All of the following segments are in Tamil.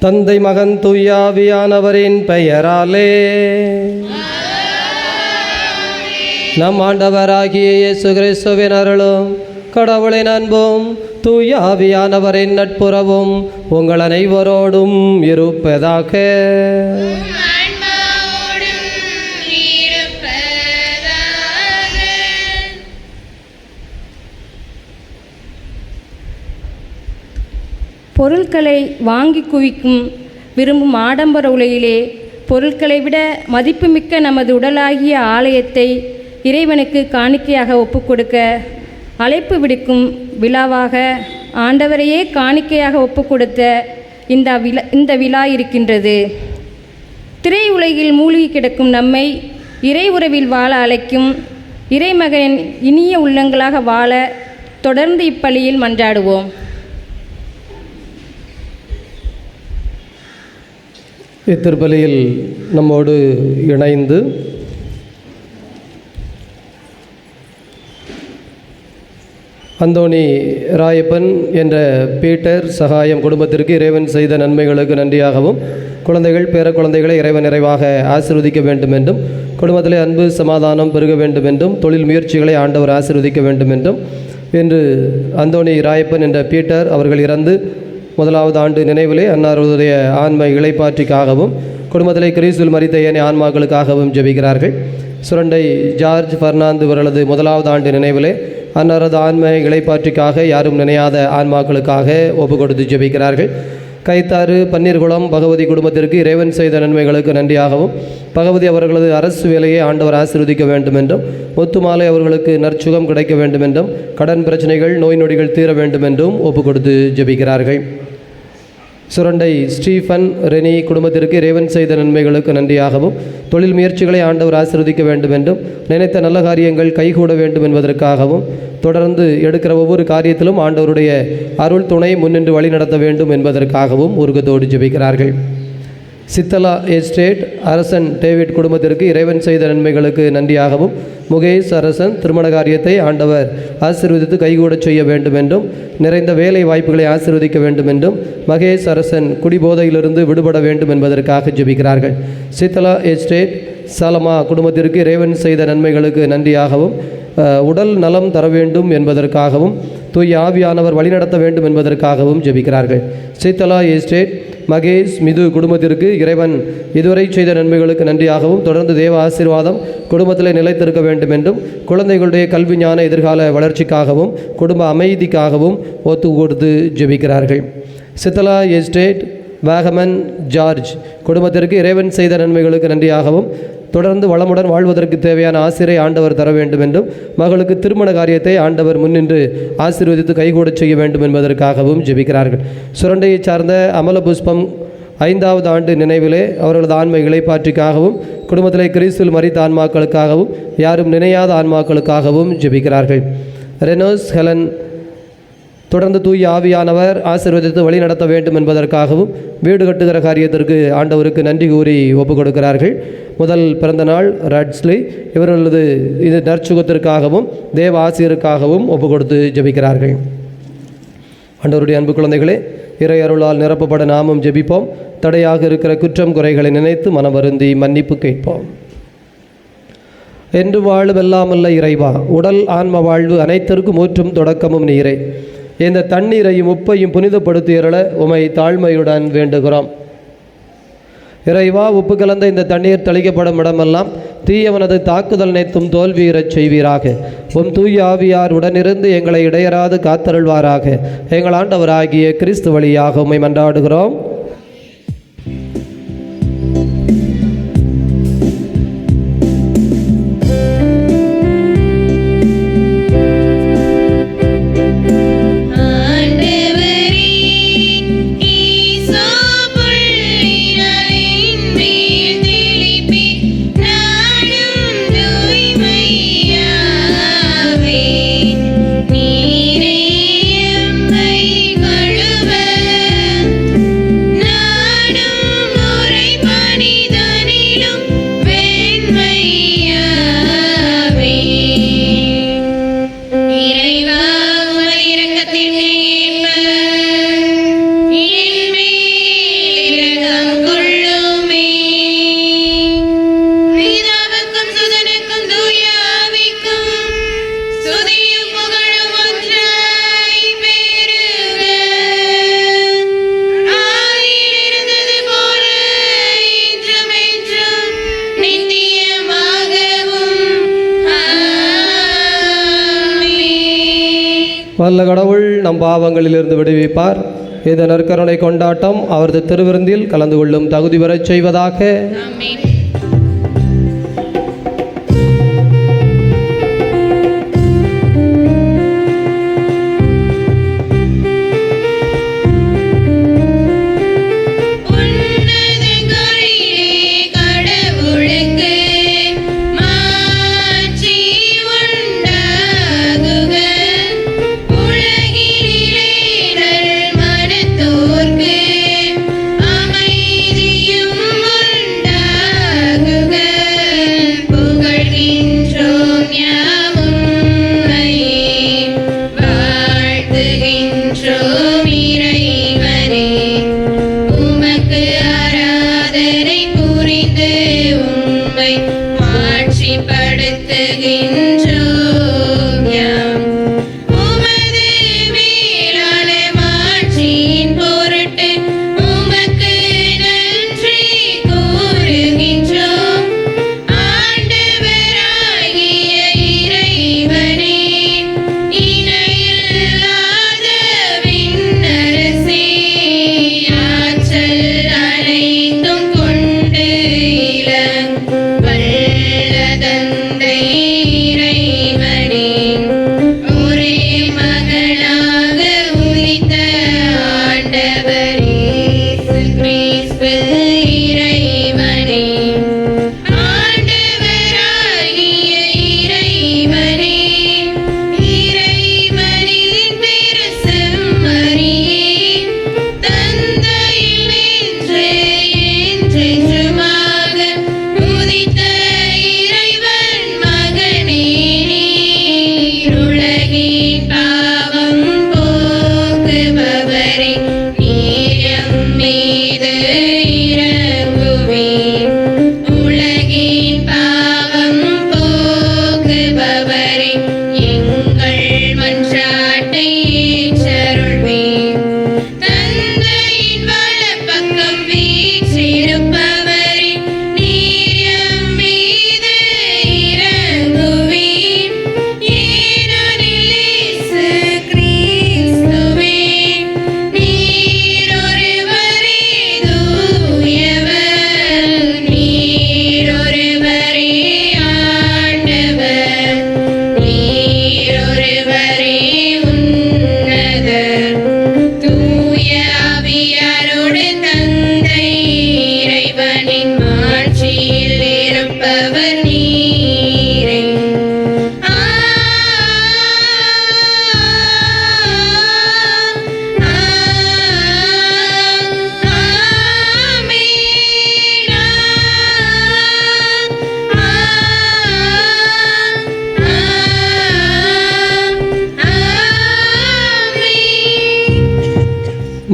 தந்தை மகன் தூயாவியானவரின் பெயராலே நம் ஆண்டவராகிய இயேசு கிறிஸ்துவின் அருளும் கடவுளின் அன்பும் தூயாவியானவரின் நட்புறவும் உங்கள் அனைவரோடும் இருப்பதாக. பொருட்களை வாங்கி குவிக்கும் விரும்பும் ஆடம்பர உலகிலே பொருட்களை விட மதிப்புமிக்க நமது உடலாகிய ஆலயத்தை இறைவனுக்கு காணிக்கையாக ஒப்புக்கொடுக்க அழைப்பு விடுக்கும் விழாவாக ஆண்டவரையே காணிக்கையாக ஒப்புக்கொடுத்த இந்த விழா இருக்கின்றது. திரை உலகில் மூழ்கி கிடக்கும் நம்மை இறை உறவில் வாழ அழைக்கும் இறைமகனின் இனிய உள்ளங்களாக வாழ தொடர்ந்து இப்பலியில் மன்றாடுவோம். இத்திருப்பலியில் நம்மோடு இணைந்து அந்தோணி ராயப்பன் என்ற பீட்டர் சகாயம் குடும்பத்திற்கு இறைவன் செய்த நன்மைகளுக்கு நன்றியாகவும் குழந்தைகள் பேர குழந்தைகளை இறைவன் நிறைவாக ஆசீர்வதிக்க வேண்டும் என்றும் குடும்பத்திலே அன்பு சமாதானம் பெருக வேண்டும் என்றும் தொழில் முயற்சிகளை ஆண்டவர் ஆசீர்வதிக்க வேண்டும் என்றும் இன்று அந்தோணி ராயப்பன் என்ற பீட்டர் அவர்கள் இறந்து முதலாவது ஆண்டு நினைவிலே அன்னாருடைய ஆன்ம இளைப்பாற்றிக்காகவும் குடும்பத்திலே கிறிஸ்துவில் மரித்த ஏனைய ஆன்மாக்களுக்காகவும் ஜெபிக்கிறார்கள். சுரண்டை ஜார்ஜ் பெர்னாந்து இவர்களது முதலாவது ஆண்டு நினைவிலே அன்னாரது ஆன்ம இளைப்பாற்றிக்காக யாரும் நினையாத ஆன்மாக்களுக்காக ஒப்பு கொடுத்து ஜெபிக்கிறார்கள். கைத்தாறு பன்னீர்குளம் பகவதி குடும்பத்திற்கு இறைவன் செய்த நன்மைகளுக்கு நன்றியாகவும் பகவதி அவர்களது அரசு வேலையை ஆண்டவர் ஆசீர்வதிக்க வேண்டும் என்றும் முத்துமாலை அவர்களுக்கு நற்சுகம் கிடைக்க வேண்டும் என்றும் கடன் பிரச்சனைகள் நோய் நொடிகள் தீர வேண்டும் என்றும் ஒப்பு கொடுத்து ஜெபிக்கிறார்கள். சுரண்டை ஸ்டீஃபன் ரெனி குடும்பத்திற்கு இறைவன் செய்த நன்மைகளுக்கு நன்றியாகவும் தொழில் முயற்சிகளை ஆண்டவர் ஆசீர்வதிக்க வேண்டும் என்றும் நினைத்த நல்ல காரியங்கள் கைகூட வேண்டும் என்பதற்காகவும் தொடர்ந்து எடுக்கிற ஒவ்வொரு காரியத்திலும் ஆண்டவருடைய அருள் துணை முன்னின்று வழி நடத்த வேண்டும் என்பதற்காகவும் உருகத்தோடு ஜெபிக்கிறார்கள். சித்தலா எஸ்டேட் அரசன் டேவிட் குடும்பத்திற்கு இறைவன் செய்த நன்மைகளுக்கு நன்றியாகவும் முகேஷ் அரசன் திருமண காரியத்தை ஆண்டவர் ஆசீர்வதித்து கைகூடச் செய்ய வேண்டும் என்றும் நிறைந்த வேலை வாய்ப்புகளை ஆசீர்வதிக்க வேண்டும் என்றும் மகேஷ் அரசன் குடிபோதையிலிருந்து விடுபட வேண்டும் என்பதற்காக ஜெபிக்கிறார்கள். சித்தலா எஸ்டேட் சாலமா குடும்பத்திற்கு இறைவன் செய்த நன்மைகளுக்கு நன்றியாகவும் உடல் நலம் தர வேண்டும் என்பதற்காகவும் தூய ஆவியானவர் வழிநடத்த வேண்டும் என்பதற்காகவும் ஜெபிக்கிறார்கள். சித்தலா எஸ்டேட் மகேஷ் மிது குடும்பத்திற்கு இறைவன் இதுவரை செய்த நன்மைகளுக்கு நன்றியாகவும் தொடர்ந்து தேவ ஆசீர்வாதம் குடும்பத்தில் நிலைத்திருக்க வேண்டும் என்றும் குழந்தைகளுடைய கல்வி ஞான எதிர்கால வளர்ச்சிக்காகவும் குடும்ப அமைதிக்காகவும் ஒத்து கொடுத்து ஜெபிக்கிறார்கள். சித்தலா எஸ்டேட் வாகமன் ஜார்ஜ் குடும்பத்திற்கு இறைவன் செய்த நன்மைகளுக்கு நன்றியாகவும் தொடர்ந்து வளமுடன் வாழ்வதற்கு தேவையான ஆசிரியை ஆண்டவர் தர வேண்டும் என்றும் மகளுக்கு திருமண காரியத்தை ஆண்டவர் முன்னின்று ஆசீர்வதித்து கைகூடச் செய்ய வேண்டும் என்பதற்காகவும் ஜெபிக்கிறார்கள். சுரண்டையை சார்ந்த அமல புஷ்பம் 5வது ஆண்டு நினைவிலே அவர்களது ஆன்ம இளைப்பாற்றிக்காகவும் குடும்பத்திலே கிறிஸ்துவில் மரித்த ஆன்மாக்களுக்காகவும் யாரும் நினையாத ஆன்மாக்களுக்காகவும் ஜெபிக்கிறார்கள். ரெனோஸ் ஹெலன் தொடர்ந்து தூய ஆவியானவர் ஆசீர்வதித்து வழி நடத்த வேண்டும் என்பதற்காகவும் வீடு கட்டுகிற காரியத்திற்கு ஆண்டவருக்கு நன்றி கூறி ஒப்புக் கொடுக்கிறார்கள். முதல் பிறந்த நாள் ராட்ஸ்லி இவர்களது இது நற்சுகத்திற்காகவும் தேவ ஆசிரியருக்காகவும் ஒப்புக் கொடுத்து ஜெபிக்கிறார்கள். ஆண்டவருடைய அன்பு குழந்தைகளே, இறை அருளால் நிரப்பப்பட நாமும் ஜெபிப்போம். தடையாக இருக்கிற குற்றம் குறைகளை நினைத்து மனம் வருந்தி மன்னிப்பு கேட்போம். என்று வாழ்வெல்லாமல்ல இறைவா, உடல் ஆன்ம வாழ்வு அனைத்திற்கும் ஊற்றும் தொடக்கமும் நீரே. இந்த தண்ணீரையும் உப்பையும் புனிதப்படுத்தியருள உமை தாழ்மையுடன் வேண்டுகிறோம். இறைவா, உப்பு கலந்த இந்த தண்ணீர் தெளிக்கப்படும் இடமெல்லாம் தீயவனது தாக்குதல் அனைத்தும் தோல்வியுறச் செய்வீராக. உம் தூய ஆவியார் உடனிருந்து எங்களை இடையராது காத்தருள்வாராக. எங்கள் ஆண்டவராகிய கிறிஸ்து வழியாக உம்மை மன்றாடுகிறோம். நீரே எம்மை கழுவி வல்ல கடவுள் நம் பாவங்களிலிருந்து விடுவிப்பார். இந்த நற்கருணை கொண்டாட்டம் அவரது திருவிருந்தில் கலந்து கொள்ளும் தகுதி பெறச் செய்வதாக. ஆமென்.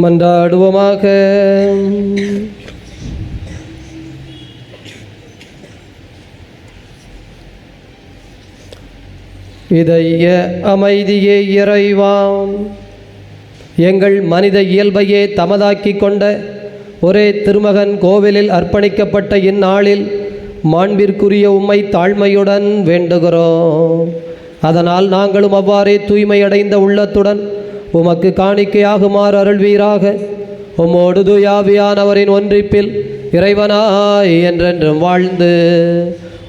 மன்றாடுவோமாக. இதய அமைதியே இறைவா, எங்கள் மனித இயல்பையே தமதாக்கி கொண்ட ஒரே திருமகன் கோவிலில் அர்ப்பணிக்கப்பட்ட இந்நாளில் மாண்பிற்குரிய உம்மை தாழ்மையுடன் வேண்டுகிறோம். அதனால் நாங்களும் அவ்வாறே தூய்மையடைந்த உள்ளத்துடன் உமக்கு காணிக்கையாகுமாறு அருள்வீராக. உம்மோடு தூயாவியானவரின் ஒன்றிப்பில் இறைவனாய் என்றென்றும் வாழ்ந்து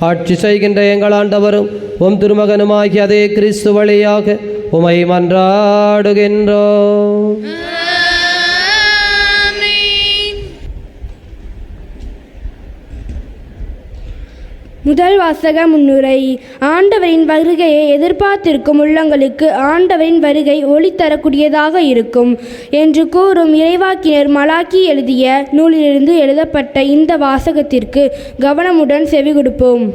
ஆட்சி செய்கின்ற எங்கள் ஆண்டவரும் உம் திருமகனுமாகிய அதே கிறிஸ்து வழியாக உமை மன்றாடுகின்றோம். முதல் வாசக முன்னுரை. ஆண்டவரின் வருகையை எதிர்பார்த்திருக்கும் உள்ளங்களுக்கு ஆண்டவரின் வருகை ஒளி தரக்கூடியதாக இருக்கும் என்று கூறும் இறைவாக்கினர் மலாக்கி எழுதிய நூலிலிருந்து எழுதப்பட்ட இந்த வாசகத்திற்கு கவனமுடன் செவிகொடுப்போம்.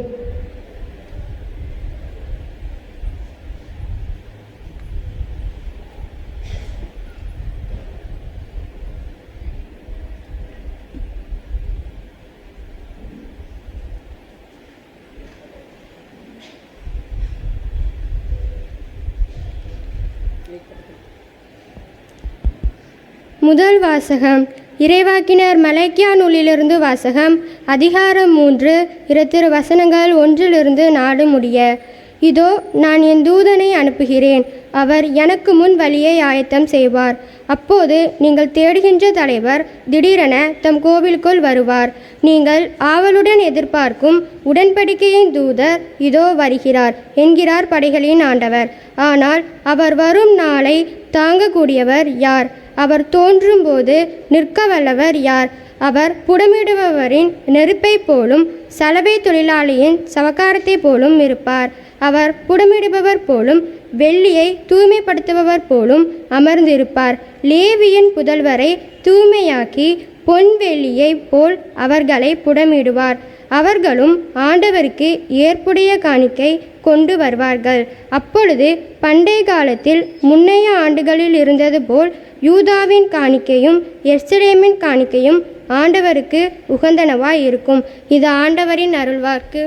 முதல் வாசகம். இறைவாக்கினர் மலாக்கியா நூலிலிருந்து வாசகம். அதிகாரம் 3 வசனங்கள் 1 4 முடிய. இதோ நான் என் தூதனை அனுப்புகிறேன், அவர் எனக்கு முன் வழியை ஆயத்தம் செய்வார். அப்போது நீங்கள் தேடுகின்ற தலைவர் திடீரென தம் கோவிலுக்குள் வருவார். நீங்கள் ஆவலுடன் எதிர்பார்க்கும் உடன்படிக்கையின் தூதர் இதோ வருகிறார் என்கிறார் படைகளின் ஆண்டவர். ஆனால் அவர் வரும் நாளை தாங்கக்கூடியவர் யார்? அவர் தோன்றும் போது நிற்க வல்லவர் யார்? அவர் புடமிடுபவரின் நெருப்பை போலும் சலவை தொழிலாளியின் சவக்காரத்தை போலும் இருப்பார். அவர் புடமிடுபவர் போலும் வெள்ளியை தூய்மைப்படுத்துபவர் போலும் அமர்ந்திருப்பார். லேவியின் புதல்வரை தூய்மையாக்கி பொன்வெள்ளியை போல் அவர்களை புடமிடுவார். அவர்களும் ஆண்டவருக்கு ஏற்புடைய காணிக்கை கொண்டு வருவார்கள். அப்பொழுது பண்டைய காலத்தில் முன்னைய ஆண்டுகளில் இருந்தது போல் யூதாவின் காணிக்கையும் எருசலேமின் காணிக்கையும் ஆண்டவருக்கு உகந்தனவாய் இருக்கும். இது ஆண்டவரின் அருள்வாக்கு.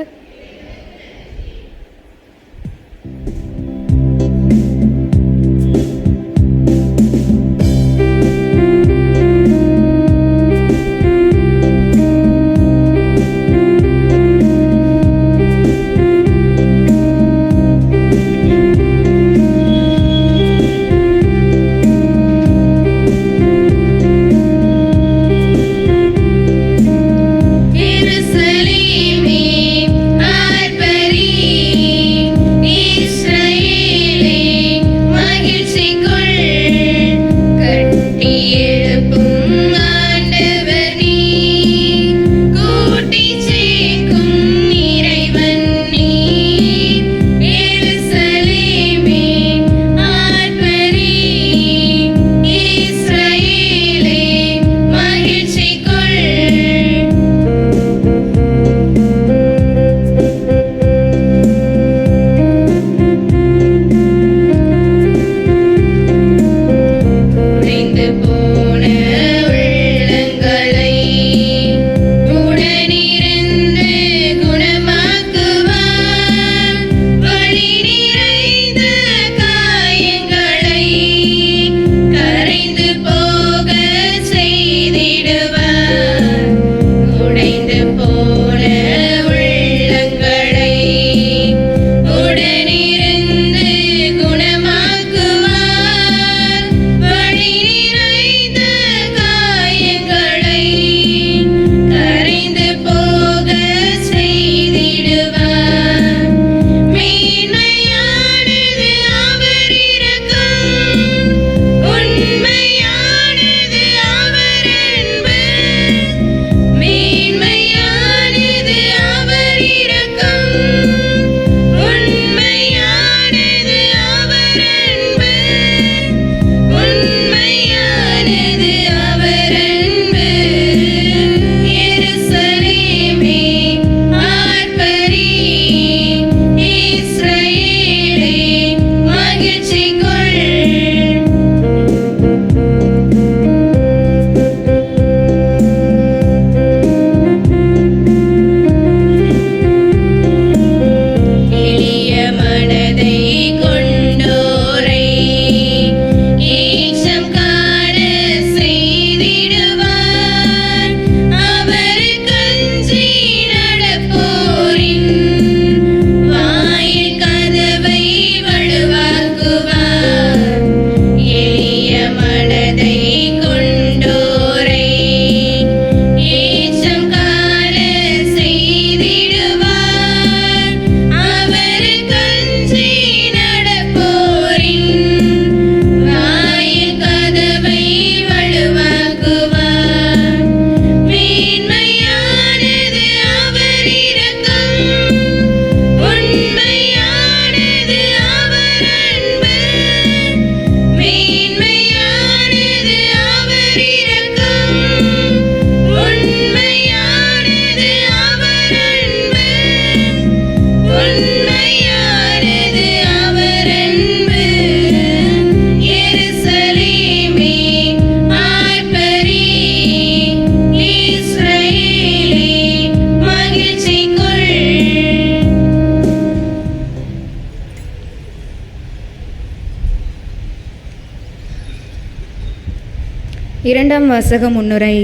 இரண்டாம் வாசக முன்னுரை.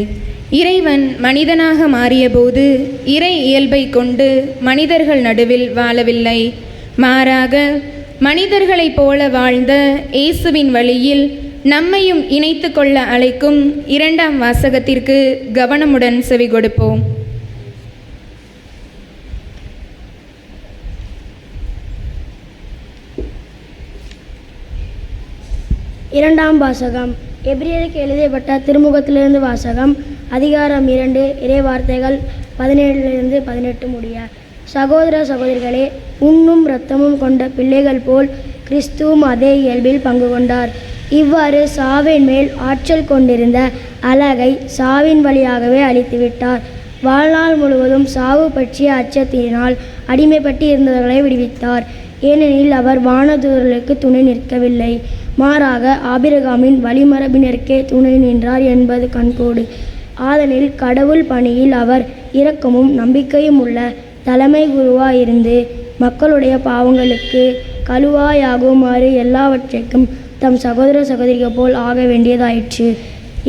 இறைவன் மனிதனாக மாறியபோது இறை இயல்பை கொண்டு மனிதர்கள் நடுவில் வாழவில்லை. மாறாக மனிதர்களைப் போல வாழ்ந்த இயேசுவின் வழியில் நம்மையும் இணைத்து கொள்ள அழைக்கும் 2ஆம் வாசகத்திற்கு கவனமுடன் செவி கொடுப்போம். இரண்டாம் வாசகம். எபிரேயருக்கு எழுதப்பட்ட திருமுகத்திலிருந்து வாசகம். அதிகாரம் 2, இறை வார்த்தைகள் 17 18 முடிய. சகோதர சகோதரிகளே, உண்ணும் இரத்தமும் கொண்ட பிள்ளைகள் போல் கிறிஸ்துவும் அதே இயல்பில் பங்கு கொண்டார். இவ்வாறு சாவின் மேல் ஆற்றல் கொண்டிருந்த அழகை சாவின் வழியாகவே அழித்துவிட்டார். வாழ்நாள் முழுவதும் சாவு பற்றிய அச்சத்தினால் அடிமைப்பட்டு இருந்தவர்களை விடுவித்தார். ஏனெனில் அவர் வானதூதர்களுக்கு துணை நிற்கவில்லை, மாறாக ஆபிரகாமின் வழிமரபினருக்கே துணை நின்றார் என்பது கண்கூடு. ஆதலில் கடவுள் பணியில் அவர் இரக்கமும் நம்பிக்கையும் உள்ள தலைமை குருவாயிருந்து மக்களுடைய பாவங்களுக்கு கழுவாயாகுமாறு எல்லாவற்றைக்கும் தம் சகோதர சகோதரிகள் போல் ஆக வேண்டியதாயிற்று.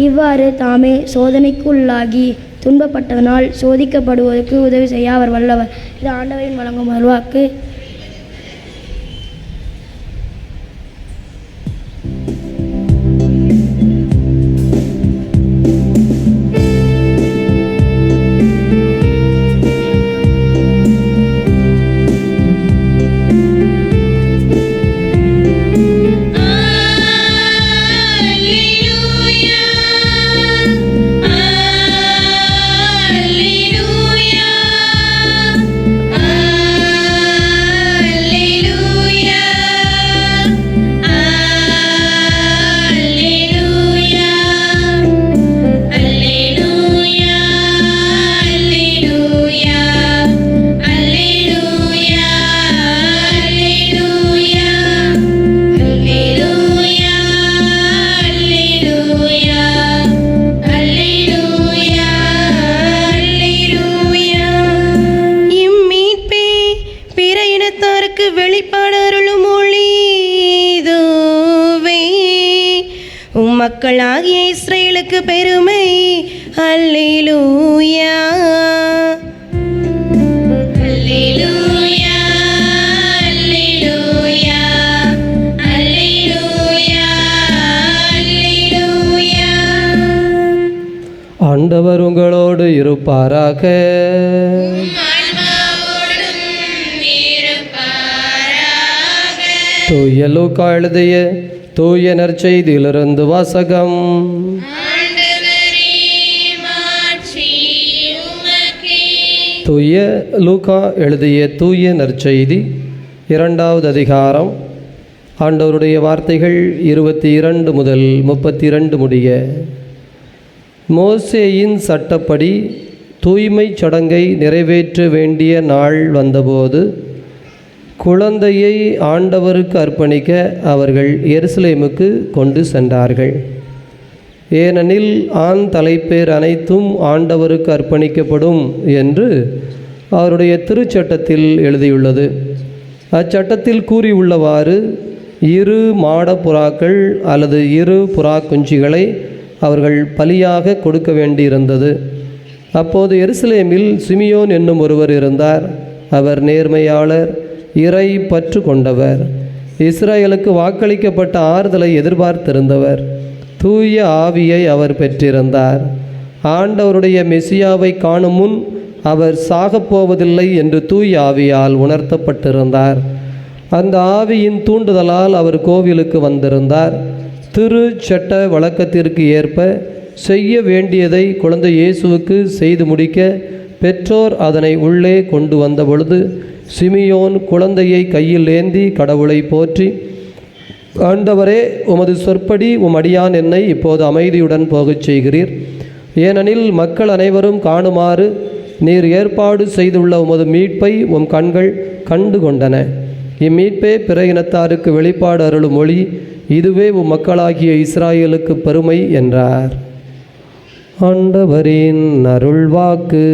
இவ்வாறு தாமே சோதனைக்கு உள்ளாகி துன்பப்பட்டதனால் சோதிக்கப்படுவதற்கு உதவி செய்ய அவர் வல்லவர். இது ஆண்டவரின் வழங்கும் அருள்வாக்கு. மக்களாகிய இஸ்ரேலுக்கு பெருமை. அல்லேலூயா அல்லேலூயா அல்லேலூயா அல்லேலூயா அல்லேலூயா. ஆண்டவர் உங்களோடு இருப்பாராக. தூய லூக்கா எழுதிய தூய நற்செய்தியிலிருந்து வாசகம். தூய லூக்கா எழுதிய தூய நற்செய்தி 2வது அதிகாரம். ஆண்டவருடைய வார்த்தைகள் 22 முதல் 32 முடிய. மோசேயின் சட்டப்படி தூய்மை சடங்கை நிறைவேற்ற வேண்டிய நாள் வந்தபோது குழந்தையை ஆண்டவருக்கு அர்ப்பணிக்க அவர்கள் எருசலேமுக்கு கொண்டு சென்றார்கள். ஏனெனில் ஆண் தலைப்பேர் அனைத்தும் ஆண்டவருக்கு அர்ப்பணிக்கப்படும் என்று அவருடைய திருச்சட்டத்தில் எழுதியுள்ளது. அச்சட்டத்தில் கூறியுள்ளவாறு 2 மாடப்புறாக்கள் அல்லது 2 புறா குஞ்சுகளை அவர்கள் பலியாக கொடுக்க வேண்டியிருந்தது. அப்போது எருசலேமில் சிமியோன் என்னும் ஒருவர் இருந்தார். அவர் நேர்மையாளர், இறை பற்று கொண்டவர், இஸ்ரேலுக்கு வாக்களிக்கப்பட்ட ஆறுதலை எதிர்பார்த்திருந்தவர். தூய ஆவியை அவர் பெற்றிருந்தார். ஆண்டவருடைய மெசியாவை காணும் முன் அவர் சாகப்போவதில்லை என்று தூய ஆவியால் உணர்த்தப்பட்டிருந்தார். அந்த ஆவியின் தூண்டுதலால் அவர் கோவிலுக்கு வந்திருந்தார். திருச்சட்ட வழக்கத்திற்கு ஏற்ப செய்ய வேண்டியதை குழந்தை இயேசுவுக்கு செய்து முடிக்க பெற்றோர் அதனை உள்ளே கொண்டு வந்த பொழுது சிமியோன் குழந்தையை கையில் ஏந்தி கடவுளை போற்றி, ஆண்டவரே, உமது சொற்படி உம் அடியான் என்னை இப்போது அமைதியுடன் போகச் செய்கிறீர். ஏனெனில் மக்கள் அனைவரும் காணுமாறு நீர் ஏற்பாடு செய்துள்ள உமது மீட்பை உம் கண்கள் கண்டு கொண்டன. இம்மீட்பே பிற இனத்தாருக்கு வெளிப்பாடு அருளும் மொழி. இதுவே உம் மக்களாகிய இஸ்ராயலுக்கு பெருமை என்றார். ஆண்டவரின் அருள்வாக்கு.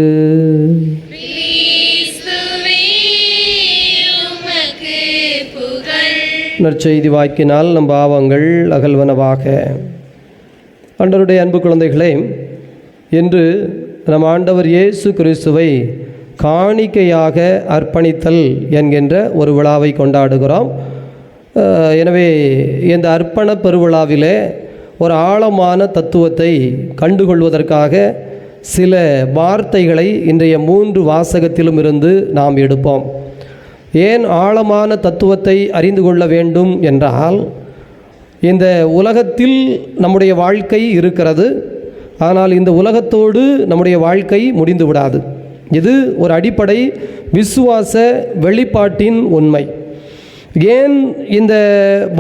நற்செய்தி வாக்கினால் நம் பாவங்கள் அகல்வனவாக. ஆண்டவருடைய அன்பு குழந்தைகளே, இன்று நம் ஆண்டவர் இயேசு கிறிஸ்துவை காணிக்கையாக அர்ப்பணித்தல் என்கின்ற ஒரு விழாவை கொண்டாடுகிறோம். எனவே இந்த அர்ப்பண பெருவிழாவிலே ஒரு ஆழமான தத்துவத்தை கண்டுகொள்வதற்காக சில வார்த்தைகளை இன்றைய 3 வாசகத்திலும் இருந்து நாம் எடுப்போம். ஏன் ஆழமான தத்துவத்தை அறிந்து கொள்ள வேண்டும் என்றால், இந்த உலகத்தில் நம்முடைய வாழ்க்கை இருக்கிறது. ஆனால் இந்த உலகத்தோடு நம்முடைய வாழ்க்கை முடிந்து விடாது. இது ஒரு அடிப்படை விசுவாச வெளிப்பாட்டின் உண்மை. ஏன் இந்த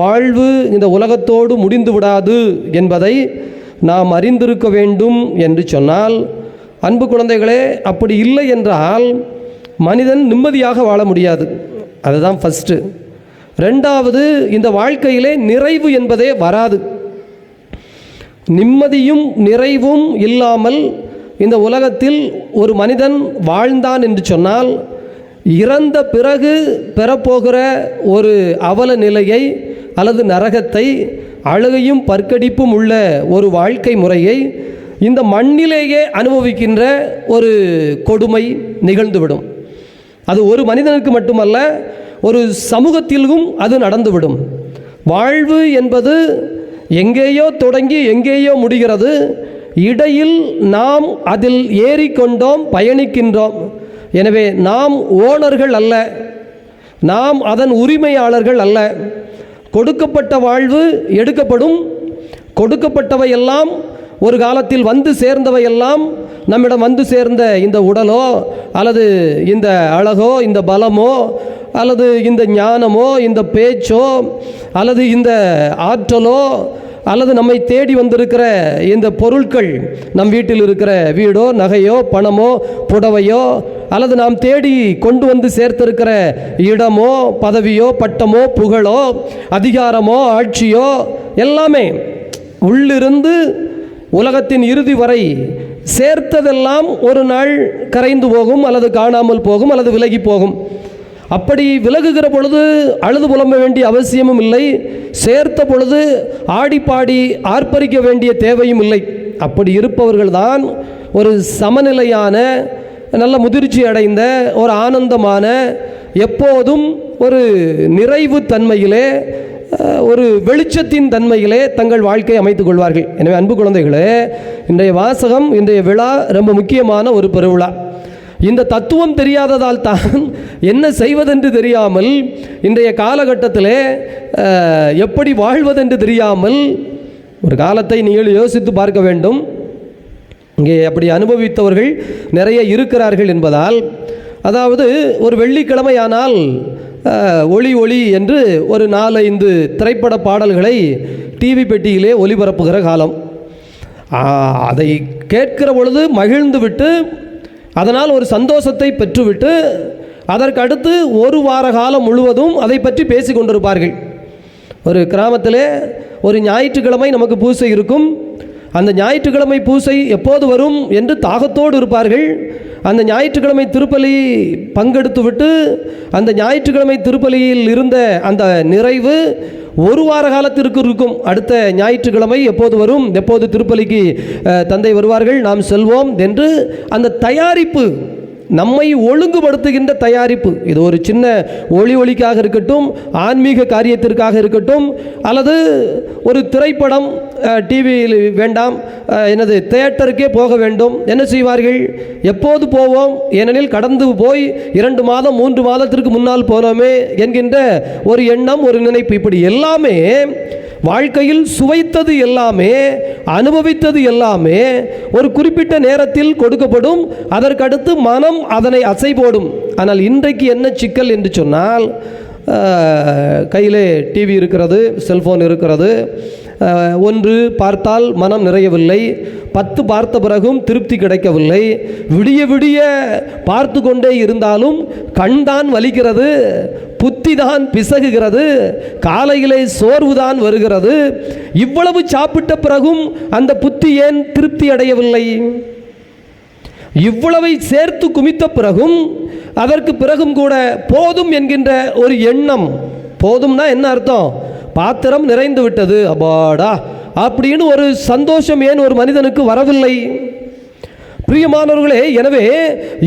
வாழ்வு இந்த உலகத்தோடு முடிந்து விடாது என்பதை நாம் அறிந்திருக்க வேண்டும் என்று சொன்னால், அன்பு குழந்தைகளே, அப்படி இல்லை என்றால் மனிதன் நிம்மதியாக வாழ முடியாது. அதுதான் ஃபஸ்ட்டு. ரெண்டாவது, இந்த வாழ்க்கையிலே நிறைவு என்பதே வராது. நிம்மதியும் நிறைவும் இல்லாமல் இந்த உலகத்தில் ஒரு மனிதன் வாழ்ந்தான் என்று சொன்னால், இறந்த பிறகு பெறப்போகிற ஒரு அவல நிலையை அல்லது நரகத்தை, அழுகையும் பற்கடிப்பும் உள்ள ஒரு வாழ்க்கை முறையை இந்த மண்ணிலேயே அனுபவிக்கின்ற ஒரு கொடுமை நிகழ்ந்துவிடும். அது ஒரு மனிதனுக்கு மட்டுமல்ல, ஒரு சமூகத்திலும் அது நடந்துவிடும். வாழ்வு என்பது எங்கேயோ தொடங்கி எங்கேயோ முடிகிறது. இடையில் நாம் அதில் ஏறிக்கொண்டோம், பயணிக்கின்றோம். எனவே நாம் ஓனர்கள் அல்ல, நாம் அதன் உரிமையாளர்கள் அல்ல. கொடுக்கப்பட்ட வாழ்வு எடுக்கப்படும். கொடுக்கப்பட்டவையெல்லாம் ஒரு காலத்தில் வந்து சேர்ந்தவையெல்லாம் நம்மிடம் வந்து சேர்ந்த இந்த உடலோ அல்லது இந்த அழகோ இந்த பலமோ அல்லது இந்த ஞானமோ இந்த பேச்சோ அல்லது இந்த ஆற்றலோ அல்லது நம்மை தேடி வந்திருக்கிற இந்த பொருட்கள், நம் வீட்டில் இருக்கிற வீடோ நகையோ பணமோ புடவையோ அல்லது நாம் தேடி கொண்டு வந்து சேர்த்திருக்கிற இடமோ பதவியோ பட்டமோ புகழோ அதிகாரமோ ஆட்சியோ எல்லாமே உள்ளிருந்து உலகத்தின் இறுதி வரை சேர்த்ததெல்லாம் ஒரு நாள் கரைந்து போகும் அல்லது காணாமல் போகும் அல்லது விலகி போகும். அப்படி விலகுகிற பொழுது அழுது புலம்ப வேண்டிய அவசியமும் இல்லை. சேர்த்த பொழுது ஆடிப்பாடி ஆர்ப்பரிக்க வேண்டிய தேவையும் இல்லை. அப்படி இருப்பவர்கள்தான் ஒரு சமநிலையான, நல்ல முதிர்ச்சி அடைந்த, ஒரு ஆனந்தமான, எப்போதும் ஒரு நிறைவு தன்மையிலே, ஒரு வெளிச்சத்தின் தன்மையிலே தங்கள் வாழ்க்கையை அமைத்துக் கொள்வார்கள். எனவே அன்பு குழந்தைகளே, இன்றைய வாசகம், இன்றைய விழா ரொம்ப முக்கியமான ஒரு பெருவிழா. இந்த தத்துவம் தெரியாததால் தான் என்ன செய்வதென்று தெரியாமல், இன்றைய காலகட்டத்திலே எப்படி வாழ்வதென்று தெரியாமல் ஒரு காலத்தை நீங்கள் யோசித்து பார்க்க வேண்டும். இங்கே அப்படி அனுபவித்தவர்கள் நிறைய இருக்கிறார்கள் என்பதால், அதாவது ஒரு வெள்ளிக்கிழமையானால் ஒளி ஒளி என்று ஒரு 4-5 திரைப்பட பாடல்களை டிவி பெட்டியிலே ஒளிபரப்புகிற காலம். அதை கேட்கிற பொழுது மகிழ்ந்து விட்டு, அதனால் ஒரு சந்தோஷத்தை பெற்றுவிட்டு, அதற்கு அடுத்து ஒரு வார காலம் முழுவதும் அதை பற்றி பேசி கொண்டிருப்பார்கள். ஒரு கிராமத்திலே ஒரு ஞாயிற்றுக்கிழமை நமக்கு பூசை இருக்கும். அந்த ஞாயிற்றுக்கிழமை பூசை எப்போது வரும் என்று தாகத்தோடு இருப்பார்கள். அந்த ஞாயிற்றுக்கிழமை திருப்பலி பங்கெடுத்து விட்டு, அந்த ஞாயிற்றுக்கிழமை திருப்பலியில் இருந்த அந்த நிறைவு ஒரு வார காலத்திற்கு இருக்கும். அடுத்த ஞாயிற்றுக்கிழமை எப்போது வரும், எப்போது திருப்பலிக்கு தந்தை வருவார்கள், நாம் செல்வோம் என்று அந்த தயாரிப்பு, நம்மை ஒழுங்குபடுத்துகின்ற தயாரிப்பு. இது ஒரு சின்ன ஒளிக்காக இருக்கட்டும், ஆன்மீக காரியத்திற்காக இருக்கட்டும், அல்லது ஒரு திரைப்படம் டிவியில் வேண்டாம், எனது தியேட்டருக்கே போக வேண்டும். என்ன செய்வார்கள்? எப்போது போவோம், ஏனெனில் கடந்து போய் 2 மாதம் 3 மாதத்திற்கு முன்னால் போனோமே என்கின்ற ஒரு எண்ணம், ஒரு நினைப்பு. இப்படி எல்லாமே வாழ்க்கையில் சுவைத்தது எல்லாமே, அனுபவித்தது எல்லாமே ஒரு குறிப்பிட்ட நேரத்தில் கொடுக்கப்படும். அதற்கடுத்து மனம் அதனை அசை போடும். ஆனால் இன்றைக்கு என்ன சிக்கல் என்று சொன்னால், கையிலே டிவி இருக்கிறது, செல்போன் இருக்கிறது. ஒன்று பார்த்தால் மனம் நிறையவில்லை, 10 பார்த்த பிறகும் திருப்தி கிடைக்கவில்லை. விடிய விடிய பார்த்து கொண்டே இருந்தாலும் கண்தான் வலிக்கிறது, புத்தி தான் பிசகுகிறது, காலையிலே சோர்வுதான் வருகிறது. இவ்வளவு சாப்பிட்ட பிறகும் அந்த புத்தி ஏன் திருப்தி அடையவில்லை? இவ்வளவை சேர்த்து குமித்த பிறகும், அதற்கு பிறகும் கூட போதும் என்கின்ற ஒரு எண்ணம். போதும்னா என்ன அர்த்தம்? பாத்திரம் நிறைந்து விட்டது, அப்பாடா அப்படின்னு ஒரு சந்தோஷம் ஏன் ஒரு மனிதனுக்கு வரவில்லை? பிரியமானவர்களே, எனவே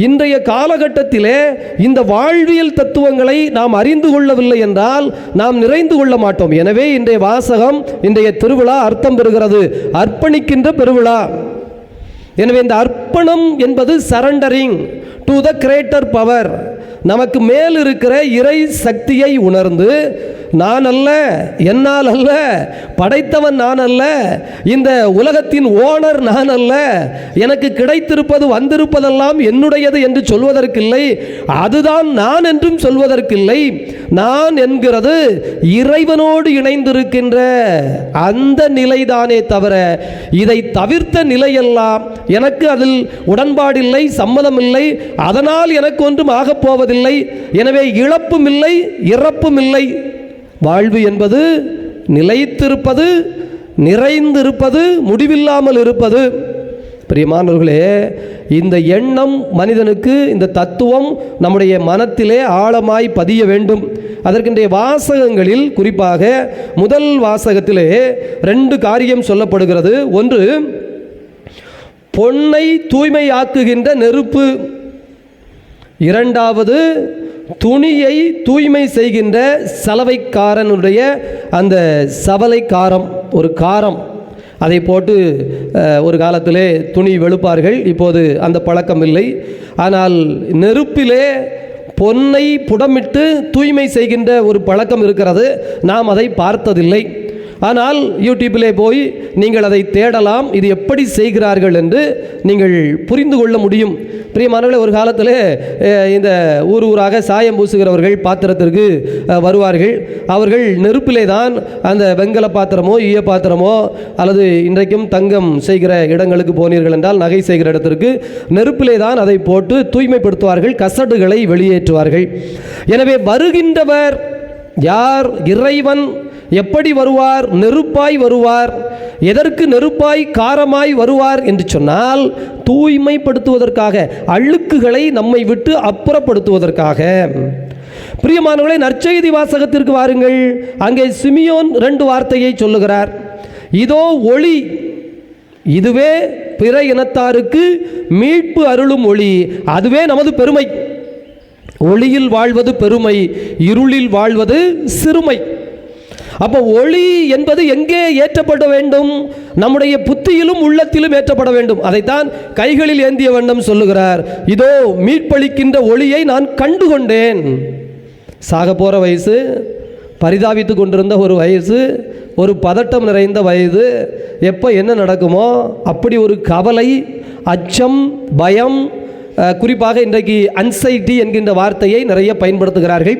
இன்றைய காலகட்டத்திலே இந்த வாழ்வியல் தத்துவங்களை நாம் அறிந்து கொள்ளவில்லை என்றால் நாம் நிறைந்து கொள்ள மாட்டோம். எனவே இன்றைய வாசகம், இன்றைய திருவிழா அர்த்தம் பெறுகிறது, அர்ப்பணிக்கின்ற பெருவிழா. எனவே இந்த அர்ப்பணம் என்பது surrendering to the greater power. நமக்கு மேல் இருக்கிற இறை சக்தியை உணர்ந்து, நான் அல்ல, என்னால் அல்ல, படைத்தவன் நான் அல்ல, இந்த உலகத்தின் ஓனர் நான் அல்ல, எனக்கு கிடைத்திருப்பது வந்திருப்பதெல்லாம் என்னுடையது என்று சொல்வதற்கில்லை, அதுதான் நான் என்றும் சொல்வதற்கில்லை. நான் என்கிறது இறைவனோடு இணைந்திருக்கின்ற அந்த நிலைதானே தவிர இதை தவிர்த்த நிலையெல்லாம் எனக்கு அதில் உடன்பாடில்லை, சம்மதமில்லை, அதனால் எனக்கு ஒன்றும் ஆகப் போவதில்லை. எனவே இழப்பும் இல்லை, இறப்பும் இல்லை. வாழ்வு என்பது நிலைத்திருப்பது, நிறைந்திருப்பது, முடிவில்லாமல் இருப்பது. பிரியமானவர்களே, இந்த எண்ணம் மனிதனுக்கு, இந்த தத்துவம் நம்முடைய மனத்திலே ஆழமாய் பதிய வேண்டும். அதற்கின்றைய வாசகங்களில் குறிப்பாக முதல் வாசகத்திலே 2 காரியம் சொல்லப்படுகிறது. ஒன்று, பொன்னை தூய்மையாக்குகின்ற நெருப்பு. இரண்டாவது, துணியை தூய்மை செய்கின்ற சலவைக்காரனுடைய அந்த சவலை காரம், ஒரு காரம். அதை போட்டு ஒரு காலத்திலே துணி வெளுப்பார்கள், இப்போது அந்த பழக்கம் இல்லை. ஆனால் நெருப்பிலே பொன்னை புடமிட்டு தூய்மை செய்கின்ற ஒரு பழக்கம் இருக்கிறது, நாம் அதை பார்த்ததில்லை. ஆனால் யூடியூப்பிலே போய் நீங்கள் அதை தேடலாம், இது எப்படி செய்கிறார்கள் என்று நீங்கள் புரிந்து கொள்ள முடியும். பிரியமானவர்களே, ஒரு காலத்தில் இந்த ஊராக சாயம் பூசுகிறவர்கள் பாத்திரத்திற்கு வருவார்கள். அவர்கள் நெருப்பிலே தான் அந்த வெங்கல பாத்திரமோ ஈய பாத்திரமோ அல்லது இன்றைக்கும் தங்கம் செய்கிற இடங்களுக்கு போனீர்கள் என்றால் நகை செய்கிற இடத்திற்கு நெருப்பிலே தான் அதை போட்டு தூய்மைப்படுத்துவார்கள், கசடுகளை வெளியேற்றுவார்கள். எனவே வருகின்றவர் யார்? இறைவன். எப்படி வருவார்? நெருப்பாய் வருவார். எதற்கு நெருப்பாய் காரமாய் வருவார் என்று சொன்னால், தூய்மைப்படுத்துவதற்காக, அழுக்குகளை நம்மை விட்டு அப்புறப்படுத்துவதற்காக. பிரியமானவர்களே, நற்செய்தி வாசகத்திற்கு வாருங்கள். அங்கே சிமியோன் 2 வார்த்தையை சொல்லுகிறார். இதோ ஒளி, இதுவே பிற இனத்தாருக்கு மீட்பு அருளும் ஒளி, அதுவே நமது பெருமை. ஒளியில் வாழ்வது பெருமை, இருளில் வாழ்வது சிறுமை. அப்போ ஒளி என்பது எங்கே ஏற்றப்பட வேண்டும்? நம்முடைய புத்தியிலும் உள்ளத்திலும் ஏற்றப்பட வேண்டும். அதைத்தான் கைகளில் ஏந்திய வண்ணம் சொல்லுகிறார். இதோ மீட்பளிக்கின்ற ஒளியை நான் கண்டுகொண்டேன். சாக போகிற வயசு, பரிதாபித்து கொண்டிருந்த ஒரு வயசு, ஒரு பதட்டம் நிறைந்த வயது, எப்போ என்ன நடக்குமோ அப்படி ஒரு கவலை, அச்சம், பயம். குறிப்பாக இன்றைக்கு அன்சைட்டி என்கின்ற வார்த்தையை நிறைய பயன்படுத்துகிறார்கள்.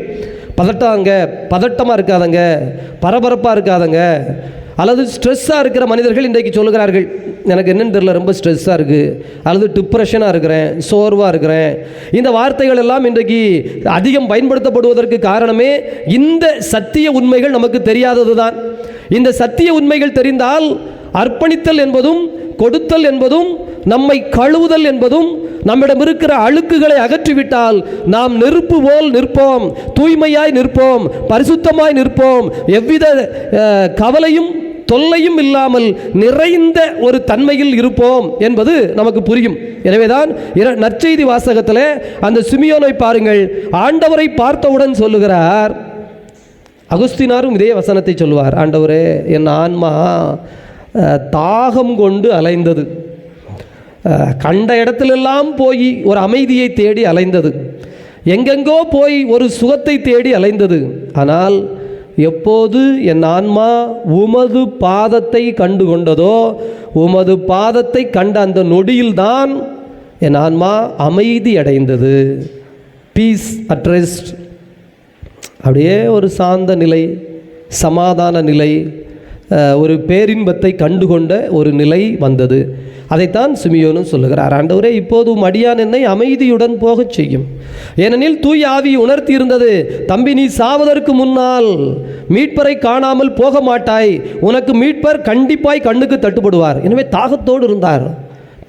பதட்டமாக இருக்காதங்க, பரபரப்பாக இருக்காதங்க, அல்லது ஸ்ட்ரெஸ்ஸாக இருக்கிற மனிதர்கள் இன்றைக்கு சொல்லுகிறார்கள், எனக்கு என்னென்னு தெரியல, ரொம்ப ஸ்ட்ரெஸ்ஸாக இருக்குது, அல்லது டிப்ரெஷனாக இருக்கிறேன், சோர்வாக இருக்கிறேன். இந்த வார்த்தைகள் எல்லாம் இன்றைக்கு அதிகம் பயன்படுத்தப்படுவதற்கு காரணமே இந்த சத்திய உண்மைகள் நமக்கு தெரியாதது தான். இந்த சத்திய உண்மைகள் தெரிந்தால் அர்ப்பணித்தல் என்பதும் கொடுத்தல் என்பதும் நம்மை கழுவுதல் என்பதும் நம்மிடம் இருக்கிற அழுக்குகளை அகற்றிவிட்டால் நாம் நெருப்பு போல் நிற்போம், தூய்மையாய் நிற்போம், பரிசுத்தமாய் நிற்போம், எவ்வித கவலையும் தொல்லையும் இல்லாமல் நிறைந்த ஒரு தன்மையில் இருப்போம் என்பது நமக்கு புரியும். எனவேதான் நற்செய்தி வாசகத்தில் அந்த சிமியோனை பாருங்கள். ஆண்டவரை பார்த்தவுடன் சொல்லுகிறார், அகுஸ்தினாரும் இதே வசனத்தை சொல்லுவார், ஆண்டவரே, என் ஆன்மா தாகம் கொண்டு அலைந்தது, கண்ட இடத்திலெல்லாம் போய் ஒரு அமைதியை தேடி அலைந்தது, எங்கெங்கோ போய் ஒரு சுகத்தை தேடி அலைந்தது. ஆனால் எப்போது என் ஆன்மா உமது பாதத்தை கண்டு கொண்டதோ, உமது பாதத்தை கண்ட அந்த நொடியில்தான் என் ஆன்மா அமைதி அடைந்தது. Peace at rest. அப்படியே ஒரு சாந்த நிலை, சமாதான நிலை, ஒரு பேரின்பத்தை கண்டுகொண்ட ஒரு நிலை வந்தது. அதைத்தான் சிமியோனும் சொல்லுகிறார். ஆண்டவரே, இப்போதும் அடியான் என்னை அமைதியுடன் போகச் செய்யும். ஏனெனில் தூய ஆவி உணர்த்தி இருந்தது, தம்பி, நீ சாவதற்கு முன்னால் மீட்பரை காணாமல் போக மாட்டாய், உனக்கு மீட்பர் கண்டிப்பாய் கண்ணுக்கு தட்டுப்படுவார். எனவே தாகத்தோடு இருந்தார்,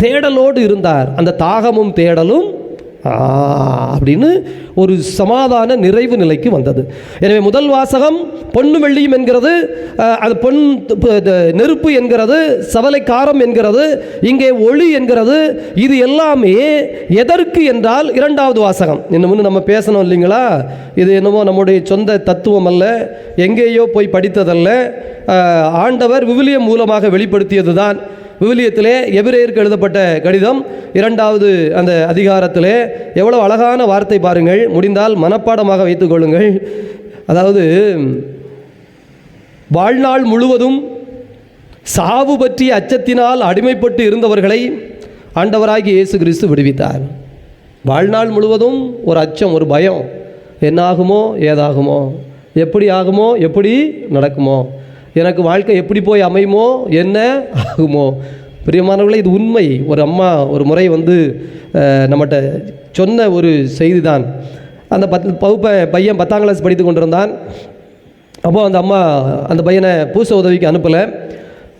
தேடலோடு இருந்தார். அந்த தாகமும் தேடலும் அப்படின்னு ஒரு சமாதான நிறைவு நிலைக்கு வந்தது. எனவே முதல் வாசகம் பொன்னு வெள்ளியும் என்கிறது, அது பொன் நெருப்பு என்கிறது, சவலை காரம் என்கிறது, இங்கே ஒளி என்கிறது. இது எல்லாமே எதற்கு என்றால் இரண்டாவது வாசகம். இன்னும் நம்ம பேசணும் இல்லைங்களா, இது என்னமோ நம்முடைய சொந்த தத்துவம் அல்ல, எங்கேயோ போய் படித்ததல்ல, ஆண்டவர் விவிலியம் மூலமாக வெளிப்படுத்தியது தான். விவிலியத்திலே எபிரேயருக்கு எழுதப்பட்ட கடிதம் 2வது அந்த அதிகாரத்திலே எவ்வளவு அழகான வார்த்தை பாருங்கள், முடிந்தால் மனப்பாடமாக வைத்துக் கொள்ளுங்கள். அதாவது வாழ்நாள் முழுவதும் சாவு பற்றிய அச்சத்தினால் அடிமைப்பட்டு இருந்தவர்களை ஆண்டவராகிய இயேசு கிறிஸ்து விடுவித்தார். வாழ்நாள் முழுவதும் ஒரு அச்சம், ஒரு பயம், என்ன ஆகுமோ, ஏதாகுமோ, எப்படி ஆகுமோ, எப்படி நடக்குமோ, எனக்கு வாழ்க்கை எப்படி போய் அமையுமோ, என்ன ஆகுமோ. பிரியமானவர்களே, இது உண்மை. ஒரு அம்மா ஒரு முறை நம்மகிட்ட சொன்ன ஒரு செய்தி தான். அந்த பையன் 10ஆம் கிளாஸ் படித்து கொண்டிருந்தான். அப்போது அந்த அம்மா அந்த பையனை பூச உதவிக்கு அனுப்பலை.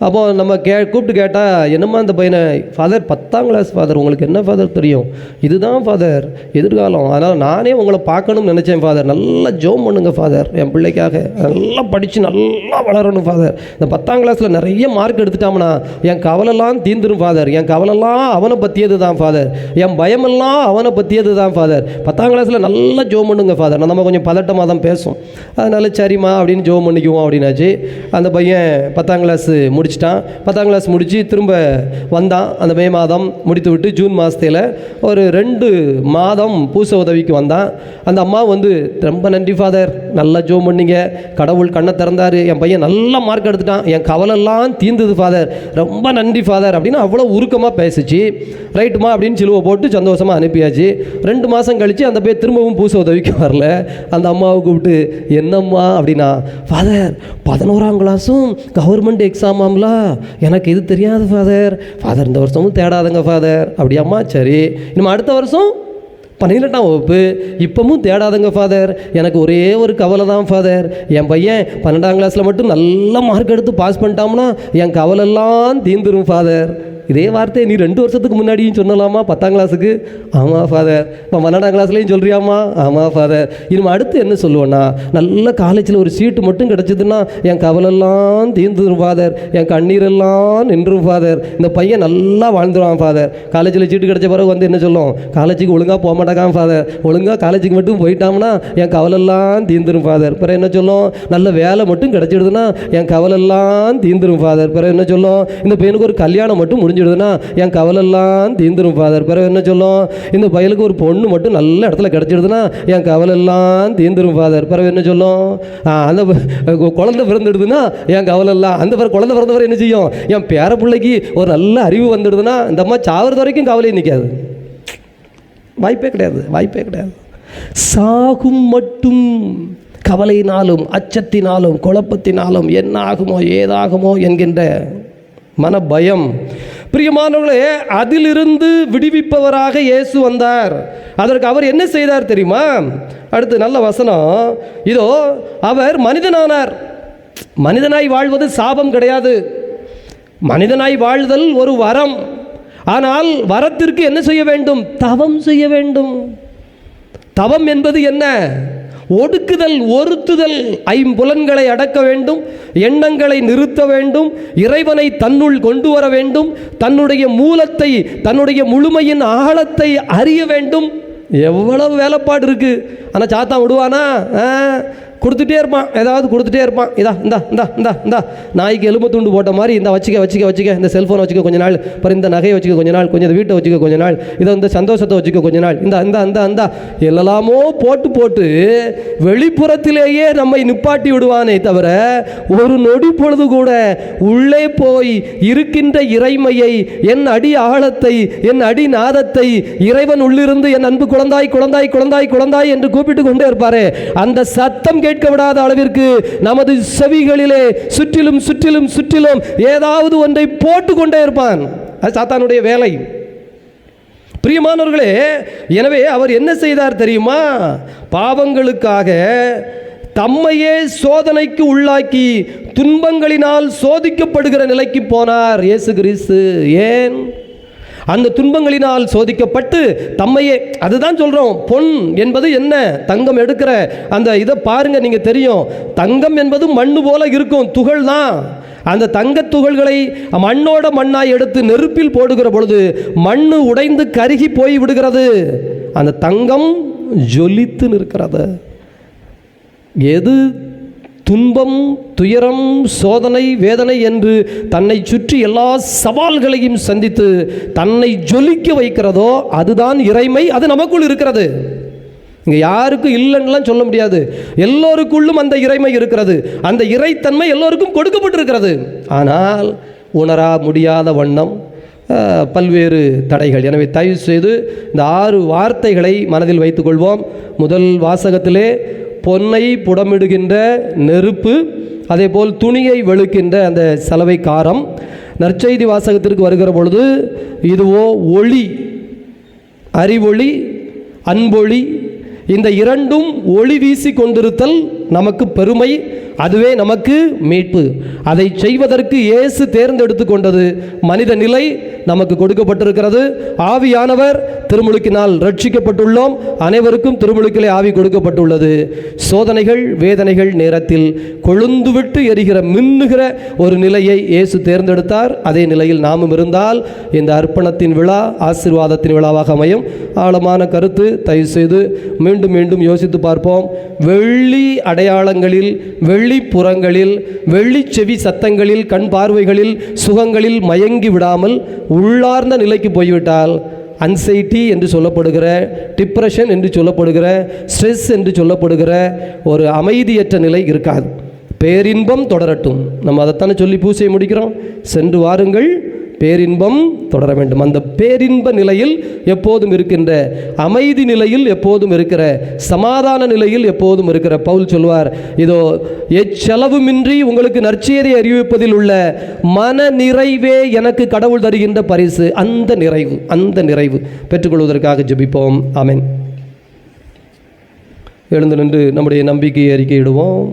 அப்போது நம்ம கூப்பிட்டு கேட்டால், என்னம்மா அந்த பையனை, ஃபாதர் 10ஆம் கிளாஸ் ஃபாதர், உங்களுக்கு என்ன ஃபாதர் தெரியும், இதுதான் ஃபாதர் எதிர்காலம், அதனால் நானே உங்களை பார்க்கணும்னு நினச்சேன் ஃபாதர், நல்லா ஜோம் பண்ணுங்க ஃபாதர், என் பிள்ளைக்காக நல்லா படித்து நல்லா வளரணும் ஃபாதர், இந்த 10ஆம் கிளாஸில் நிறைய மார்க் எடுத்துட்டாமனா என் கவலைலாம் தீந்துரும் ஃபாதர், என் கவலைலாம் அவனை பற்றியது தான் ஃபாதர், என் பயமெல்லாம் அவனை பற்றியது தான் ஃபாதர், 10ஆம் கிளாஸில் நல்லா ஜோம் பண்ணுங்க ஃபாதர். நம்ம கொஞ்சம் பதட்டமாக தான் பேசும், அதனால சரிம்மா அப்படின்னு ஜோம் பண்ணிக்குவோம் அப்படின்னாச்சு. அந்த பையன் 10ஆம் கிளாஸ் முடிச்சிட்டான். 10ஆம் கிளாஸ் முடித்து திரும்ப வந்தான். அந்த மே மாதம் முடித்து விட்டு ஜூன் மாதத்தில் ஒரு 2 மாதம் பூச உதவிக்கு வந்தான். அந்த அம்மா ரொம்ப நன்றி ஃபாதர், நல்லா ஜோம் பண்ணிங்க, கடவுள் கண்ணை திறந்தார், என் பையன் நல்ல மார்க் எடுத்துட்டான், என் கவலைலாம் தீர்ந்தது ஃபாதர், ரொம்ப நன்றி ஃபாதர் அப்படின்னு அவ்வளோ உருக்கமாக பேசிச்சு. ரைட்டுமா அப்படின்னு சிலுவை போட்டு சந்தோஷமாக அனுப்பியாச்சு. 2 மாதம் கழித்து அந்த பையன் திரும்பவும் பூச உதவிக்கு வரல. அந்த அம்மாவை கூப்பிட்டு, என்னம்மா அப்படின்னா, ஃபாதர் 11ஆம் கிளாஸும் கவர்மெண்ட் எக்ஸாமாம், எனக்கு இது தெரியாது ஃபாதர், ஃபாதர் இந்த வருஷமும் தேடாதங்க ஃபாதர். அப்படியாம்மா, சரி, இனிமே அடுத்த வருஷம் 12ஆம் வகுப்பு, இப்பவும் தேடாதங்க ஃபாதர், எனக்கு ஒரே ஒரு கவலை தான் ஃபாதர், என் பையன் 12ஆம் கிளாஸில் மட்டும் நல்ல மார்க் எடுத்து பாஸ் பண்ணிட்டாம்னா என் கவலைலாம் தீர்ந்துரும் ஃபாதர். இதே வார்த்தையை நீ 2 வருஷத்துக்கு முன்னாடியும் சொன்னலாமா 10ஆம் கிளாஸுக்கு? ஆமாம் ஃபாதர். இப்போ 12ஆம் கிளாஸ்லேயும் சொல்கிறியாம்மா? ஆமாம் ஃபாதர். இனிமே அடுத்து என்ன சொல்லுவேன்னா, நல்ல காலேஜில் ஒரு சீட்டு மட்டும் கிடச்சிதுன்னா என் கவலெல்லாம் தீர்ந்துடும் ஃபாதர், என் கண்ணீரெல்லாம் நின்றும் ஃபாதர், இந்த பையன் நல்லா வாழ்ந்துருவான் ஃபாதர். காலேஜில் சீட்டு கிடச்ச பிறகு என்ன சொல்லும், காலேஜுக்கு ஒழுங்காக போக மாட்டாக்கான் ஃபாதர், ஒழுங்காக காலேஜுக்கு மட்டும் போயிட்டாங்கன்னா என் கவலெல்லாம் தீர்ந்துடும் ஃபாதர். பிறகு என்ன சொல்லும், நல்ல வேலை மட்டும் கிடச்சிடுதுன்னா என் கவலெல்லாம் தீர்ந்துடும் ஃபாதர். பிறகு என்ன சொல்லும், இந்த பையனுக்கு ஒரு கல்யாணம் மட்டும் முடிஞ்சிடுதுன்னா என் கவலெல்லாம் தீர்ந்துடும் ஃபாதர். பிறகு என்ன சொல்லும், இந்த பையனுக்கு ஒரு பொண்ணு மட்டும் நல்ல இடத்துல கிடச்சிடுதுன்னா என் கவலெல்லாம் தீர்ந்துடும் ஃபாதர். பிறகு என்ன சொல்லும், அந்த குழந்தை பிறந்துடுதுன்னா என் கவலெல்லாம், அந்த பிறகு குழந்தை பிறந்தவரை என்ன செய்யும், என் பேர பிள்ளைக்கு ஒரு நல்ல அறிவு வந்துடுதுன்னா இந்த அம்மா சாவது வரைக்கும் கவலையை நிற்காது. வாய்ப்பே கிடையாது, வாய்ப்பே கிடையாது. சாகும் மட்டும் கவலையினாலும் அச்சத்தினாலும் குழப்பத்தினாலும் என்ன ஆகுமோ ஏதாகுமோ என்கின்ற மன பயம். பிரியமானவர்களே, அதிலிருந்து விடுவிப்பவராக இயேசு வந்தார். அதற்கு அவர் என்ன செய்தார் தெரியுமா? அடுத்து நல்ல வசனம், இதோ அவர் மனிதனானார். மனிதனாய் வாழ்வது சாபம் கிடையாது, மனிதனாய் வாழ்தல் ஒரு வரம். ஆனால் வரத்திற்கு என்ன செய்ய வேண்டும்? தவம் செய்ய வேண்டும். தவம் என்பது என்ன? ஒடுக்குதல், ஒருத்துதல். ஐம்புலன்களை அடக்க வேண்டும், எண்ணங்களை நிறுத்த வேண்டும், இறைவனை தன்னுள் கொண்டு வர வேண்டும், தன்னுடைய மூலத்தை, தன்னுடைய முழுமையின் ஆழத்தை அறிய வேண்டும். எவ்வளவு வேலைப்பாடு இருக்கு. ஆனால் சாத்தான் விடுவானா? கொடுத்துட்டே இருப்பான், ஏதாவது கொடுத்துட்டே இருப்பான். இதா இந்தா இந்தா இந்தா இந்தா, நாய்க்கு எலும்பு துண்டு போட்ட மாதிரி இந்த வச்சுக்க வச்சுக்க வச்சுக்க, இந்த செல்ஃபோனை வச்சுக்க கொஞ்ச நாள், அப்புறம் இந்த நகையை வச்சுக்க கொஞ்ச நாள், கொஞ்சம் வீட்டை வச்சுக்க கொஞ்ச நாள், இதை இந்த சந்தோஷத்தை வச்சுக்க கொஞ்ச நாள், இந்த இந்த இந்த இந்த எல்லாமோ போட்டு போட்டு வெளிப்புறத்திலேயே நம்மை நிப்பாட்டி விடுவானே தவிர ஒரு நொடி பொழுது கூட உள்ளே போய் இருக்கின்ற இறைமையை, என் அடி ஆழத்தை, என் அடி நாதத்தை, இறைவன் உள்ளிருந்து என் அன்பு குழந்தாய் குழந்தாய் குழந்தாய் குழந்தாய் என்று கூப்பிட்டு கொண்டே இருப்பாரே, அந்த சத்தம் கேட்க விடாத அளவிற்கு நமது செவிகளிலே சுற்றிலும் சுற்றிலும் சுற்றிலும் ஏதாவது ஒன்றை போட்டு கொண்டே இருப்பான். அது சாத்தானுடைய வேலை. பிரியமானவர்களே, எனவே அவர் என்ன செய்தார் தெரியுமா? பாவங்களுக்காக தம்மையே சோதனைக்கு உள்ளாக்கி துன்பங்களினால் சோதிக்கப்படுகிற நிலைக்கு போனார் இயேசு கிறிஸ்து. ஏன்? அந்த துன்பங்களினால் சோதிக்கப்பட்டு தம்மையே, அதுதான் சொல்கிறோம். பொன் என்பது என்ன? தங்கம் எடுக்கிற அந்த இதை பாருங்க, நீங்கள் தெரியும். தங்கம் என்பது மண்ணு போல இருக்கும், துகள் தான். அந்த தங்கத் துகள்களை மண்ணோட மண்ணாய் எடுத்து நெருப்பில் போடுகிற பொழுது மண்ணு உடைந்து கருகி போய் விடுகிறது. அந்த தங்கம் ஜொலித்து நிற்கிறது. எது துன்பம், துயரம், சோதனை, வேதனை என்று தன்னை சுற்றி எல்லா சவால்களையும் சந்தித்து தன்னை ஜொலிக்க வைக்கிறதோ அதுதான் இறைமை. அது நமக்குள் இருக்கிறது. இங்கே யாருக்கும் இல்லைன்னுலாம் சொல்ல முடியாது. எல்லோருக்குள்ளும் அந்த இறைமை இருக்கிறது. அந்த இறைத்தன்மை எல்லோருக்கும் கொடுக்கப்பட்டிருக்கிறது. ஆனால் உணரா முடியாத வண்ணம் பல்வேறு தடைகள். எனவே தயவு செய்து இந்த 6 வார்த்தைகளை மனதில் வைத்துக்கொள்வோம். முதல் வாசகத்திலே பொன்னை புடமிடுகின்ற நெருப்பு, அதேபோல் துணியை வெளுக்கின்ற அந்த சலவை காரம். நற்செய்தி வாசகத்திற்கு வருகிற பொழுது இதுவோ ஒளி, அறிவொளி, அன்பொளி, இந்த இரண்டும் ஒளி வீசி கொண்டிருத்தல் நமக்கு பெருமை, அதுவே நமக்கு மீட்பு. அதை செய்வதற்கு இயேசு தேர்ந்தெடுத்து கொண்டது மனித நிலை நமக்கு கொடுக்கப்பட்டிருக்கிறது. ஆவியானவர் திருமுழுக்கினால் ரட்சிக்கப்பட்டுள்ளோம். அனைவருக்கும் திருமுழுக்கிலே ஆவி கொடுக்கப்பட்டுள்ளது. சோதனைகள், வேதனைகள் நேரத்தில் கொழுந்துவிட்டு எரிகிற மின்னுகிற ஒரு நிலையை இயேசு தேர்ந்தெடுத்தார். அதே நிலையில் நாமும் இருந்தால் இந்த அர்ப்பணத்தின் விழா ஆசீர்வாதத்தின் விழாவாக அமையும். ஆழமான கருத்து. தயவு செய்து மீண்டும் மீண்டும் யோசித்து பார்ப்போம். வெள்ளி அடையாளங்களில், வெள்ளி புறங்களில், வெள்ளி செவி சத்தங்களில், கண் பார்வைகளில், சுகங்களில் மயங்கி விடாமல் உள்ளார்ந்த நிலைக்கு போய்விட்டால் அன்சைட்டி என்று சொல்லப்படுகிற, டிப்ரெஷன் என்று சொல்லப்படுகிற, ஸ்ட்ரெஸ் என்று சொல்லப்படுகிற ஒரு அமைதியற்ற நிலை இருக்காது. பேரின்பம் தொடரட்டும். நம்ம அதைத்தானே சொல்லி பூசையை முடிக்கிறோம். சென்று வாருங்கள், பேரின்பம் தொடர வேண்டும். அந்த பேரின்ப நிலையில் எப்போதும் இருக்கின்ற, அமைதி நிலையில் எப்போதும் இருக்கிற, சமாதான நிலையில் எப்போதும் இருக்கிற பவுல் சொல்வார், இதோ எச்செலவுமின்றி உங்களுக்கு நற்செய்தி அறிவிப்பதில் உள்ள மன நிறைவே எனக்கு கடவுள் தருகின்ற பரிசு. அந்த நிறைவு பெற்றுக்கொள்வதற்காக ஜெபிப்போம். ஆமென். எழுந்து நின்று நம்முடைய நம்பிக்கையை அறிக்கையிடுவோம்.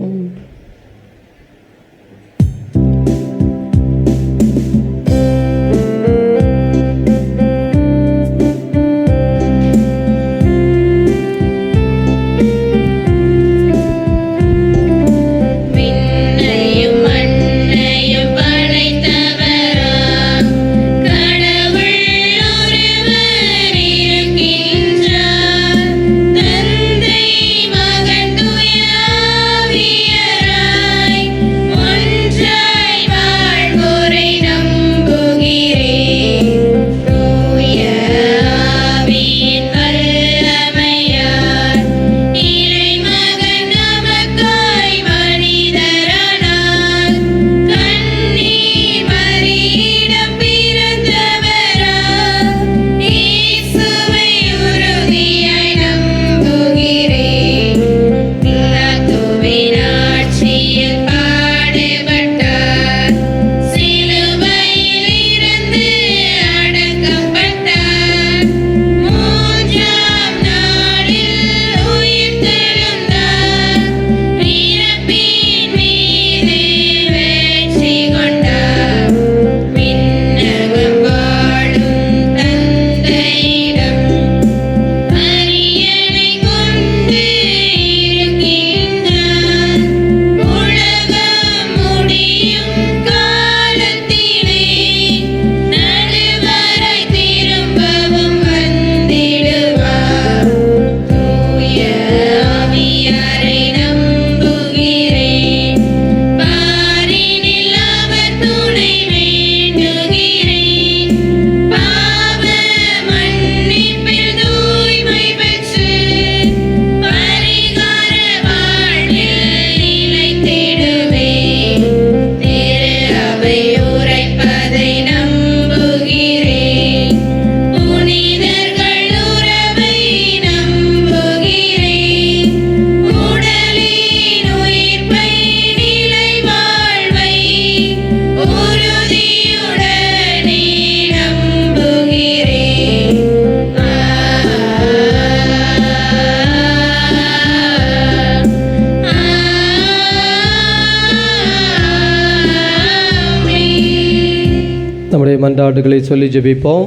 மன்றாட்டுகளை சொல்லி ஜெபிப்போம்.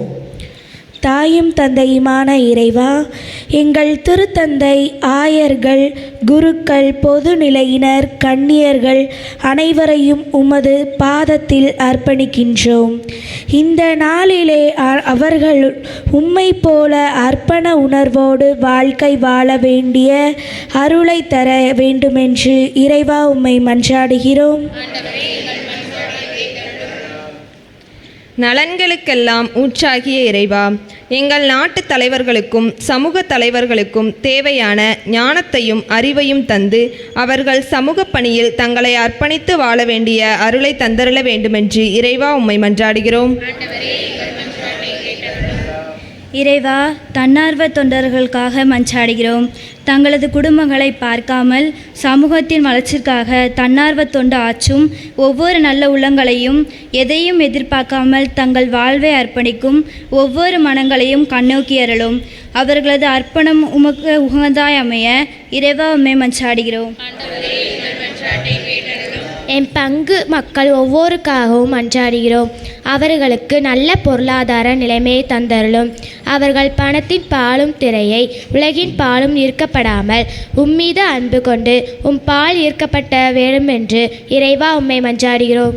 தாயும் தந்தையுமான இறைவா, எங்கள் திருத்தந்தை, ஆயர்கள், குருக்கள், பொதுநிலையினர், கன்னியர்கள் அனைவரையும் உமது பாதத்தில் அர்ப்பணிக்கின்றோம். இந்த நாளிலே அவர்கள் உம்மை போல அர்ப்பண உணர்வோடு வாழ்க்கை வாழ வேண்டிய அருளை தர வேண்டுமென்று இறைவா உம்மை மன்றாடுகிறோம். நலன்களுக்கெல்லாம் ஊற்றாகிய இறைவா, எங்கள் நாட்டு தலைவர்களுக்கும் சமூக தலைவர்களுக்கும் தேவையான ஞானத்தையும் அறிவையும் தந்து அவர்கள் சமூக பணியில் தங்களை அர்ப்பணித்து வாழ வேண்டிய அருளை தந்தருள வேண்டுமென்று இறைவா உம்மை மன்றாடுகிறோம். இறைவா, தன்னார்வ தொண்டர்களுக்காக மன்றாடுகிறோம். தங்களது குடும்பங்களை பார்க்காமல் சமூகத்தின் வளர்ச்சிக்காக தன்னார்வ தொண்டு ஆற்றும் ஒவ்வொரு நல்ல உள்ளங்களையும் எதையும் எதிர்பார்க்காமல் தங்கள் வாழ்வை அர்ப்பணிக்கும் ஒவ்வொரு மனங்களையும் கண்ணோக்கி அருளும். அவர்களது அர்ப்பணம் உமக்கு உகந்ததாய் அமைய இறைவா உம்மை மன்றாடுகிறோம். என் பங்கு மக்கள் ஒவ்வொருக்காகவும் மன்றாடுகிறோம். அவர்களுக்கு நல்ல பொருளாதார நிலைமையை தந்தருளும். அவர்கள் பணத்தின் பாலும் திரையை உலகின் பாலும் ஈர்க்கப்படாமல் உம்மீது அன்பு கொண்டு உம் பால் ஈர்க்கப்பட்ட வேண்டுமென்று இறைவா உம்மை மன்றாடுகிறோம்.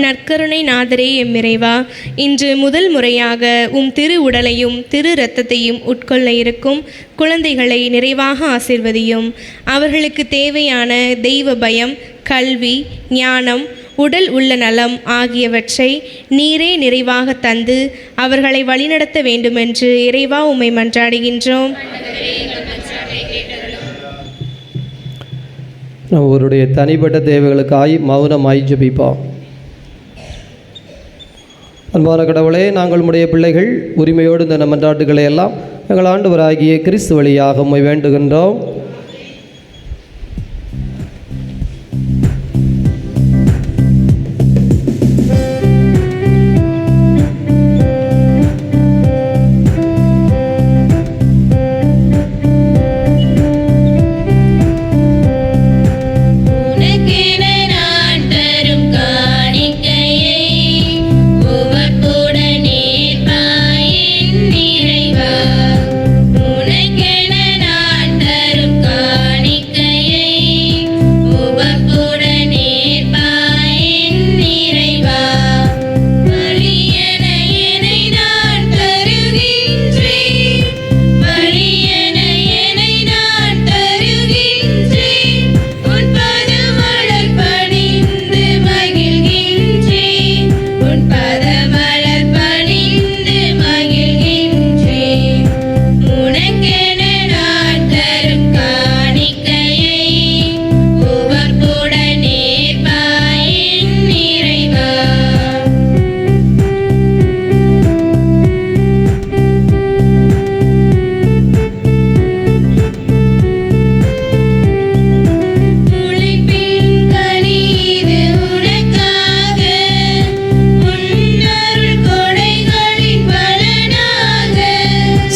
நற்கருணை நாதரே எம்மிறைவா, இன்று முதல் முறையாக உம் திரு உடலையும் திரு இரத்தத்தையும் உட்கொள்ள இருக்கும் குழந்தைகளை நிறைவாக ஆசிர்வதியும். அவர்களுக்கு தேவையான தெய்வ பயம், கல்வி, ஞானம், உடல் உள்ள நலம் ஆகியவற்றை நீரே நிறைவாக தந்து அவர்களை வழிநடத்த வேண்டுமென்று இறைவா உம்மை மன்றாடுகின்றோம். அவருடைய தனிப்பட்ட தேவைகளுக்காய் மௌனமாய் ஜெபிப்போம். அன்பான கடவுளே, நாங்கள் உம்முடைய பிள்ளைகள் உரிமையோடு இந்த மன்றாட்டுகளை எல்லாம் எங்கள் ஆண்டவராகிய கிறிஸ்து வழியாக உம்மை வேண்டுகின்றோம்.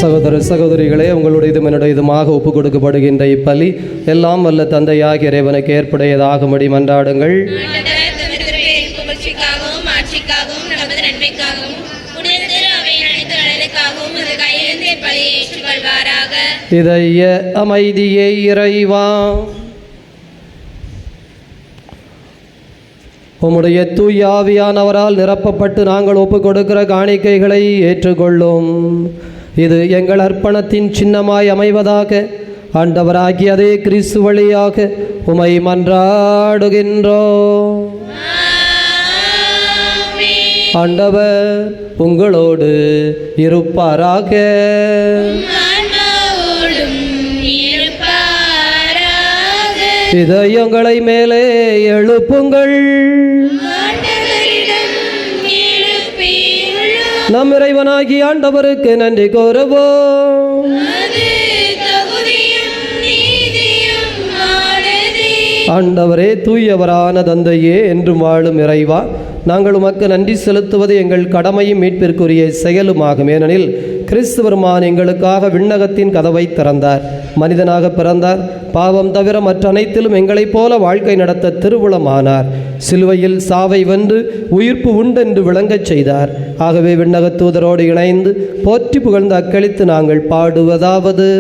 சகோதர சகோதரிகளே, உங்களுடையதும் என்னுடையதுமாக ஒப்புக் கொடுக்கப்படுகின்ற இப்பலி எல்லாம் வல்ல தந்தையாகிய இறைவனுக்கு ஏற்புடையதாகும்படி மன்றாடுங்கள். இதய அமைதியை இறைவா, உம்முடைய தூய ஆவியானவரால் நிரப்பப்பட்டு நாங்கள் ஒப்புக் கொடுக்கிற காணிக்கைகளை ஏற்றுக்கொள்ளும். இது எங்கள் அர்ப்பணத்தின் சின்னமாய் அமைவதாக ஆண்டவராகிய அதே கிறிஸ்து வழியாக உமை மன்றாடுகின்றோம். ஆண்டவர் உங்களோடு இருப்பாராக. இதயங்களை மேலே எழுப்புங்கள். நம் இறைவனாகிய ஆண்டவருக்கு நன்றி கூறுவோம். ஆண்டவரே, தூயவரான தந்தையே, என்றும் வாழும் இறைவா, நாங்கள் உமக்கு நன்றி செலுத்துவது எங்கள் கடமையும் மீட்பிற்குரிய செயலுமாகும். ஏனெனில் கிறிஸ்து பெருமான் எங்களுக்காக விண்ணகத்தின் கதவை திறந்தார், மனிதனாக பிறந்தார், பாவம் தவிர மற்ற அனைத்திலும் எங்களைப் போல வாழ்க்கை நடத்த திருவுளமானார், சிலுவையில் சாவை வென்று உயிர்ப்பு உண்டென்று விளங்கச் செய்தார். ஆகவே விண்ணகத் தூதரோடு இணைந்து போற்றி புகழ்ந்து அக்களித்து நாங்கள் பாடுவதாவது: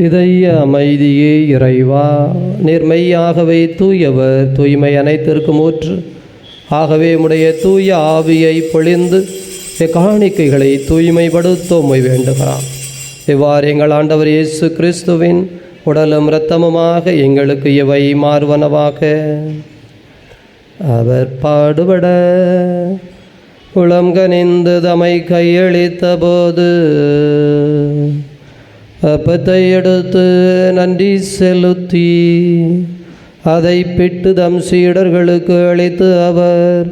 இதய அமைதியே இறைவா, நேர்மையாகவே தூயவர், தூய்மை அனைத்திற்கும் ஊற்று. ஆகவே உடைய தூய ஆவியை பொழிந்து காணிக்கைகளை தூய்மைப்படுத்த உம்மை வேண்டுகிறான். இவ்வாறு எங்கள் ஆண்டவர் இயேசு கிறிஸ்துவின் உடலும் இரத்தமுமாக எங்களுக்கு இவை மாறுவனவாக. அவர் பாடுபட உளம் கனிந்து தம்மை கையளித்த போது அப்பத்தை எடுத்து நன்றி செலுத்தி அதை பிட்டு தம் சீடர்களுக்கு அளித்து அவர்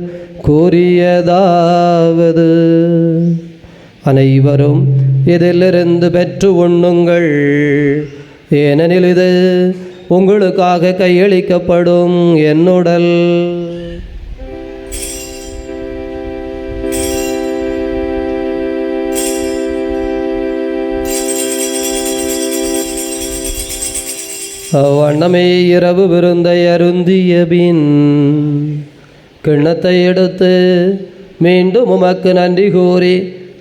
கூறியதாவது: அனைவரும் இதிலிருந்து பெற்று உண்ணுங்கள், ஏனெனில் இது உங்களுக்காக கையளிக்கப்படும் என் உடல். அவ்வண்ணமே இரவு விருந்தை அருந்திய பின் கிண்ணத்தை எடுத்து மீண்டும் உமக்கு நன்றி கூறி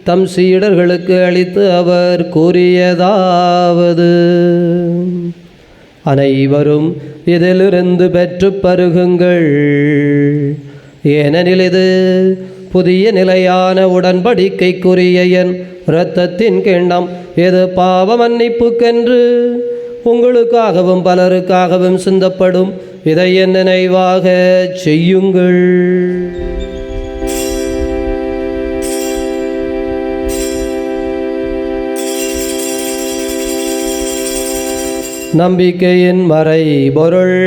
தம் சீடர்களுக்கு அளித்து அவர் கூறியதாவது: அனைவரும் இதிலிருந்து பெற்று பருகுங்கள், ஏனெனில் இது புதிய நிலையான உடன்படிக்கைக்குரிய என் இரத்தத்தின் கிண்ணம். இது பாவ மன்னிப்புக்கென்று உங்களுக்காகவும் பலருக்காகவும் சிந்தப்படும். இதை என் நினைவாக செய்யுங்கள். நம்பிக்கையின் மறை பொருள்.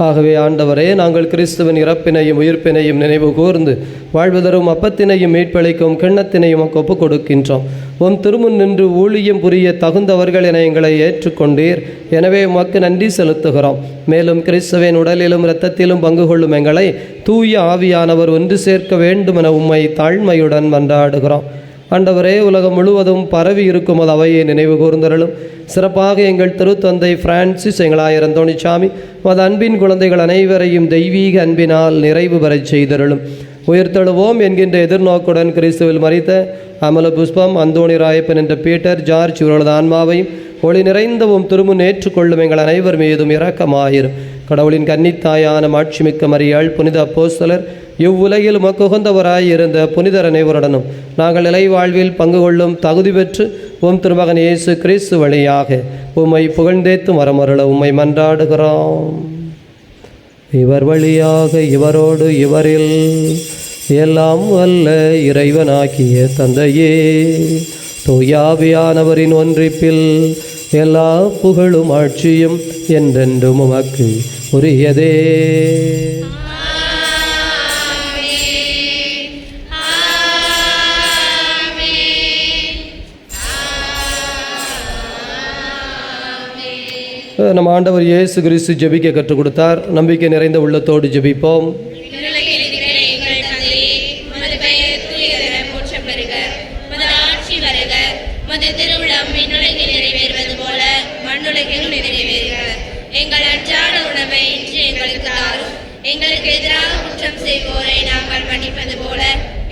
ஆகவே ஆண்டவரே, நாங்கள் கிறிஸ்துவின் இறப்பினையும் உயிர்ப்பினையும் நினைவு கூர்ந்து வாழ்வதரும் அப்பத்தினையும் மீட்பளிக்கும் கிண்ணத்தினையும் ஒப்புக் கொடுக்கின்றோம். உம் திருமுன் நின்று ஊழியம் புரிய தகுந்தவர்கள் என எங்களை ஏற்றுக்கொண்டீர். எனவே உமக்கு நன்றி செலுத்துகிறோம். மேலும் கிறிஸ்துவின் உடலிலும் இரத்தத்திலும் பங்கு கொள்ளும் எங்களை தூய ஆவியானவர் ஒன்று சேர்க்க வேண்டும் என உம்மை தாழ்மையுடன் மன்றாடுகிறோம். ஆண்டவரே, உலகம் முழுவதும் பரவி இருக்கும் அது அவையை நினைவு கூர்ந்தருளும். சிறப்பாக எங்கள் திருத்தந்தை பிரான்சிஸ், எங்களாயர் அந்தோணிசாமி, அது அன்பின் குழந்தைகள் அனைவரையும் தெய்வீக அன்பினால் நிறைவு பெறச் செய்தருளும். உயிர்த்தெழுவோம் என்கின்ற எதிர்நோக்குடன் கிறிஸ்துவில் மரித்த அமல புஷ்பம், அந்தோணி ராயப்பன் என்ற பீட்டர், ஜார்ஜ் இவர்களது ஆன்மாவையும் ஒளி நிறைந்தவும் திருமுன் ஏற்றுக்கொள்ளும் எங்கள் அனைவர் மீதும் இரக்கமாயிரும். கடவுளின் கன்னித்தாயான மாட்சிமிக்க மரியாள், புனித அப்போஸ்தலர், இவ்வுலகில் உமக்குகந்தவராய் இருந்த புனிதர் அனைவருடனும் நாங்கள் நிலை வாழ்வில் பங்கு கொள்ளும் தகுதி பெற்று உம் திருமகன் இயேசு கிறிஸ்து வழியாக உம்மை புகழ்ந்தேத்து மரமருள உம்மை மன்றாடுகிறோம். இவர் வழியாக இவரோடு இவரில் எல்லாம் வல்ல இறைவனாகிய தந்தையே, தூயாவியானவரின் ஒன்றிப்பில் எல்லா புகழும் ஆட்சியும் என்றென்றும் உமக்கு உரியதே. நம் ஆண்டவர் இயேசு கிறிஸ்து ஜெபிக்க கற்றுக் கொடுத்தார். நம்பிக்கை நிறைந்த உள்ளத்தோடு ஜெபிப்போம். எங்கள் அன்றாட உணவை இன்று எங்களுக்கு தாரும். எங்களுக்கு எதிராக குற்றம் செய்வோரை நாங்கள் மன்னிப்பது போல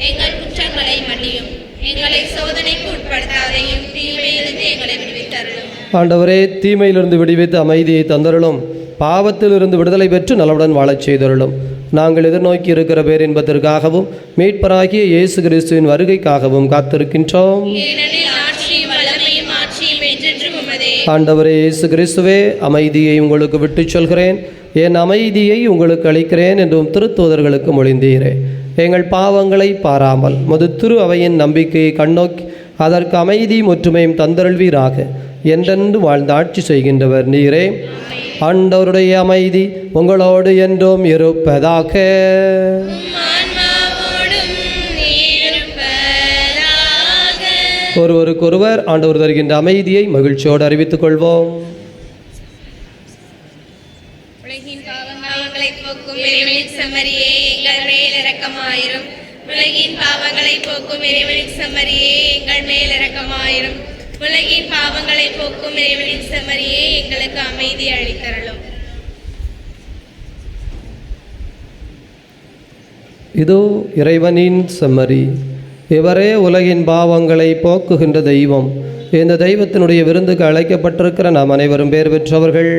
எங்கள் குற்றங்களை மன்னியும். எங்களை சோதனைக்கு உட்படுத்தாதையும் தீமையிலிருந்து எங்களை விடுவித்தருளும். ஆண்டவரே, தீமையிலிருந்து விடுவித்து அமைதியை தந்தருளும். பாவத்திலிருந்து விடுதலை பெற்று நலவுடன் வாழச் செய்தருளும். நாங்கள் எதிர்நோக்கி இருக்கிற பேரின்பத்திற்காகவும் மீட்பராகிய இயேசு கிறிஸ்துவின் வருகைக்காகவும் காத்திருக்கின்றோம். ஆண்டவரே இயேசு கிறிஸ்துவே, அமைதியை உங்களுக்கு விட்டுச் சொல்கிறேன், என் அமைதியை உங்களுக்கு அளிக்கிறேன் என்றும் திருத்தூதர்களுக்கு மொழிந்தீரே. எங்கள் பாவங்களை பாராமல் மது திரு அவையின் நம்பிக்கையை கண்ணோக்கி அதற்கு அமைதியும் ஒற்றுமையும் தந்தருள்வீராக. என்றென்று வாழ்ந்து ஆட்சி செய்கின்றவர் நீரே. ஆண்டவருடைய அமைதி உங்களோடு என்றும் இருப்பதாக. ஒருவருக்கொருவர் ஆண்டவர் தருகின்ற அமைதியை மகிழ்ச்சியோடு அறிவித்துக் கொள்வோம். உலகின் பாவங்களை போக்கும் இறைவனின் செம்மறியே, எங்கள் மேல் இரக்கமாயிரும். உலகின் பாவங்களை போக்கும் இறைவனின் செம்மறியே, எங்கள் மேல் இரக்கமாயிரும். உலகின் பாவங்களை போக்கும் இறைவனின் செம்மறியே, எங்களுக்கு அமைதி அளித்தருளும். இதோ இறைவனின் செம்மறி, இவரே உலகின் பாவங்களை போக்குகின்ற தெய்வம். இந்த தெய்வத்தினுடைய விருந்துக்கு அழைக்கப்பட்டிருக்கிற நாம் அனைவரும் பேர் பெற்றவர்கள்.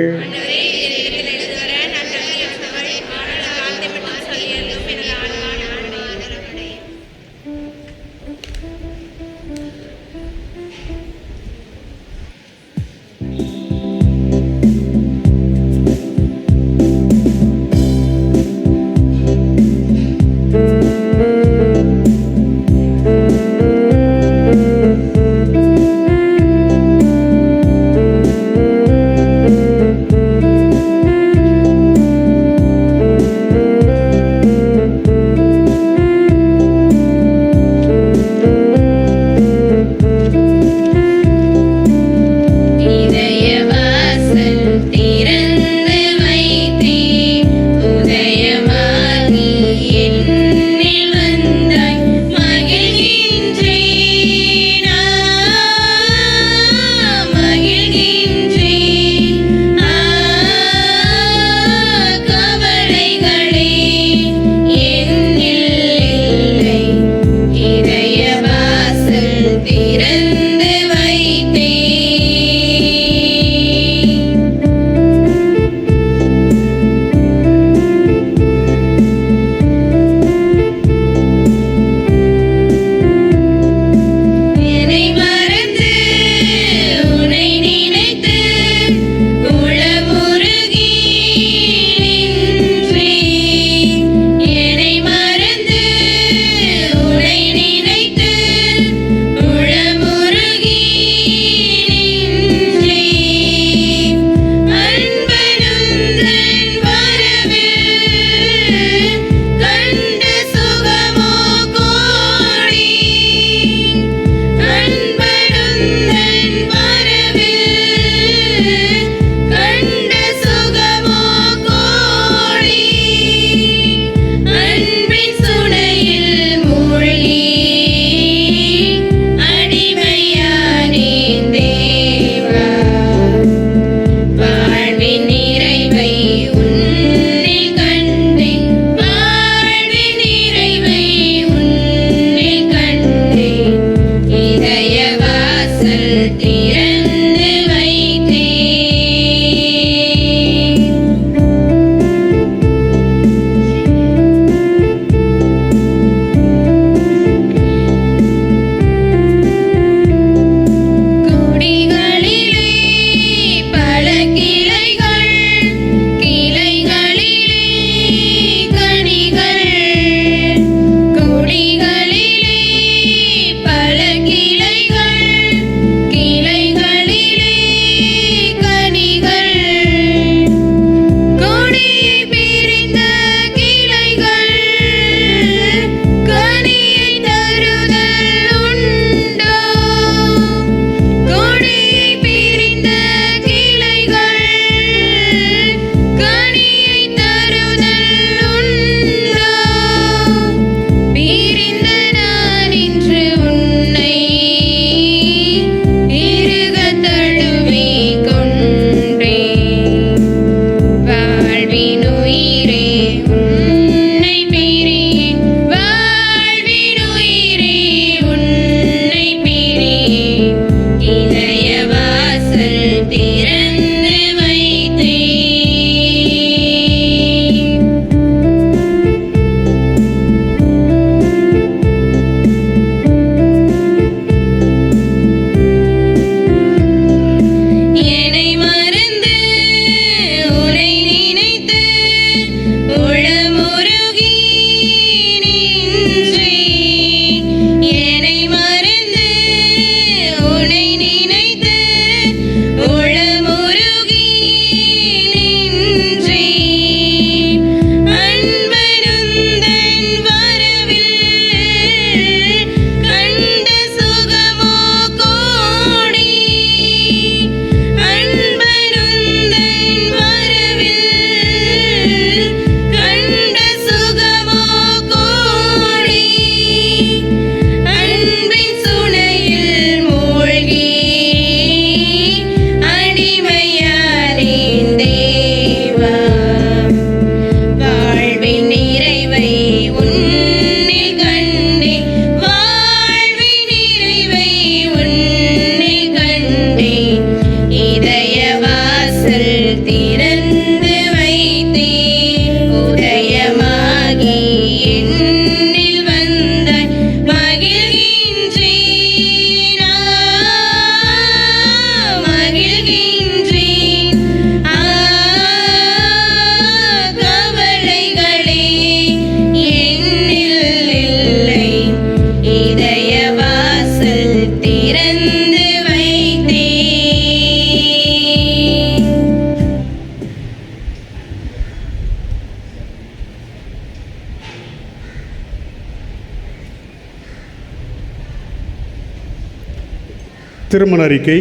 திருமண அறிக்கை.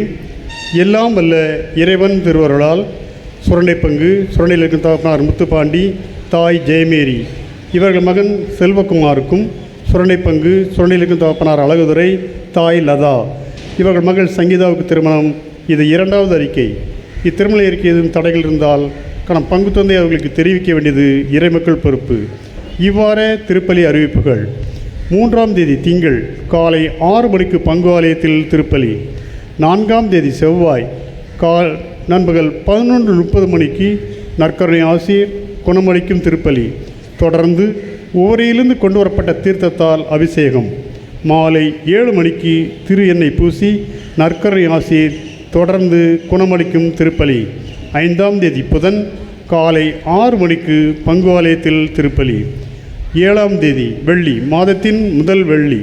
எல்லாம் வல்ல இறைவன் திருவருளால் சுரண்டை பங்கு சுரண்டையில் இருக்கும் தகப்பனார் முத்துப்பாண்டி, தாய் ஜெயமேரி இவர்கள் மகன் செல்வகுமாருக்கும், சுரண்டை பங்கு சுரண்டையில் இருக்கும் தகப்பனார் அழகுதுரை, தாய் லதா இவர்கள் மகள் சங்கீதாவுக்கு திருமணம். இது 2வது அறிக்கை. இத்திருமண அறிக்கை எதுவும் தடைகள் இருந்தால் பங்கு தந்தை அவர்களுக்கு தெரிவிக்க வேண்டியது இறைமக்கள் பொறுப்பு. இவ்வாறு திருப்பலி அறிவிப்புகள். 3ஆம் தேதி திங்கள் காலை 6 மணிக்கு பங்கு ஆலயத்தில் திருப்பலி. 4ஆம் தேதி செவ்வாய் நண்பகல் 11:30 மணிக்கு நற்கருணை ஆசிர் குணமளிக்கும் திருப்பலி. தொடர்ந்து உவரையிலிருந்து கொண்டு வரப்பட்ட தீர்த்தத்தால் அபிஷேகம். மாலை 7 மணிக்கு திரு எண்ணெய் பூசி நற்கருணை ஆசிர் தொடர்ந்து குணமளிக்கும் திருப்பலி. 5ஆம் தேதி புதன் காலை 6 மணிக்கு பங்கு ஆலயத்தில் திருப்பலி. 7ஆம் தேதி வெள்ளி மாதத்தின் முதல் வெள்ளி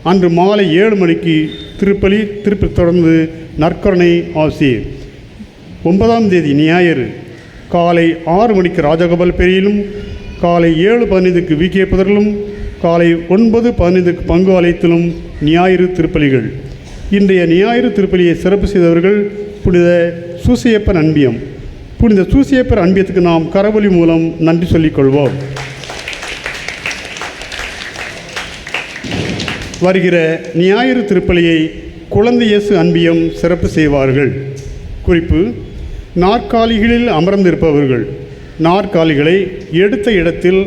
அன்று மாலை 7 மணிக்கு திருப்பலி தொடர்ந்து நற்கருணை ஆசிர். 9ஆம் தேதி ஞாயிறு காலை 6 மணிக்கு ராஜகோபால் பெரியிலும், காலை 7:15க்கு விகே புதரிலும், காலை 9:15க்கு பங்கு ஆலயத்திலும் ஞாயிறு திருப்பலிகள். இன்றைய ஞாயிறு திருப்பலியை சிறப்பு செய்தவர்கள் புனித சூசையப்பர் அன்பியம். புனித சூசையப்பர் அன்பியத்துக்கு நாம் கரவொலி மூலம் நன்றி சொல்லிக்கொள்வோம். வருகிற ஞாயிறு திருப்பலியை குழந்தை இயேசு அன்பியம் சிறப்பு செய்வார்கள். குறிப்பு: நாற்காலிகளில் அமர்ந்திருப்பவர்கள் நாற்காலிகளை எடுத்த இடத்தில்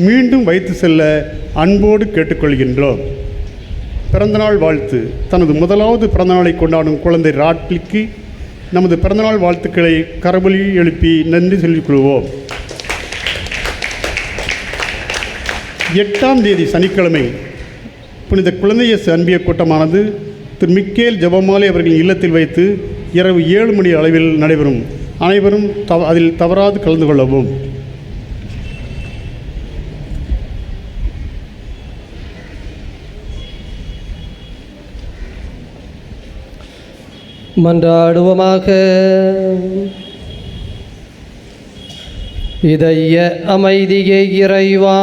மீண்டும் வைத்து செல்ல அன்போடு கேட்டுக்கொள்கின்றோம். பிறந்தநாள் வாழ்த்து. தனது முதலாவது பிறந்தநாளை கொண்டாடும் குழந்தை ராட்லிக்கு நமது பிறந்தநாள் வாழ்த்துக்களை கரவொலி எழுப்பி நன்றி சொல்லிக் கொள்வோம். 8ஆம் தேதி சனிக்கிழமை புனித குழந்தை இயேசு அன்பிய கூட்டமானது திரு மிக்கேல் ஜெபமாலை அவர்களின் இல்லத்தில் வைத்து இரவு 7 மணி அளவில் நடைபெறும். அனைவரும் அதில் தவறாது கலந்து கொள்ளவும். மன்றாடுவோமாக. இதய அமைதியே இறைவா,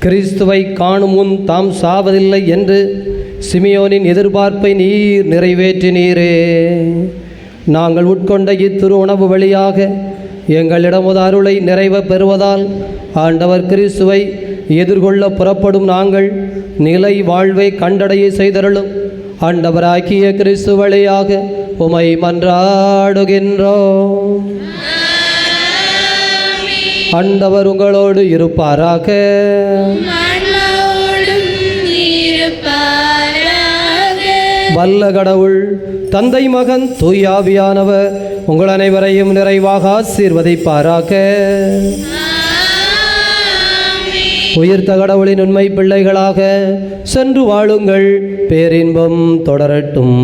கிறிஸ்துவை காணும் முன் தாம் சாவதில்லை என்று சிமியோனின் எதிர்பார்ப்பை நீர் நிறைவேற்றினீரே. நாங்கள் உட்கொண்ட இத்திரு உணவு வழியாக எங்களிடமுது அருளை நிறைவ பெறுவதால் ஆண்டவர் கிறிஸ்துவை எதிர்கொள்ள புறப்படும் நாங்கள் நிலை வாழ்வை கண்டடைய செய்தருளும். ஆண்டவராகிய கிறிஸ்து வழியாக உமை மன்றாடுகின்றோம். ஆண்டவர் உங்களோடு இருப்பாராக. வல்ல கடவுள் தந்தை மகன் தூயாவியானவர் உங்கள் அனைவரையும் நிறைவாக ஆசீர்வதிப்பாராக. உயிர்த்த கடவுளின் உண்மை பிள்ளைகளாக சென்று வாழுங்கள். பேரின்பம் தொடரட்டும்.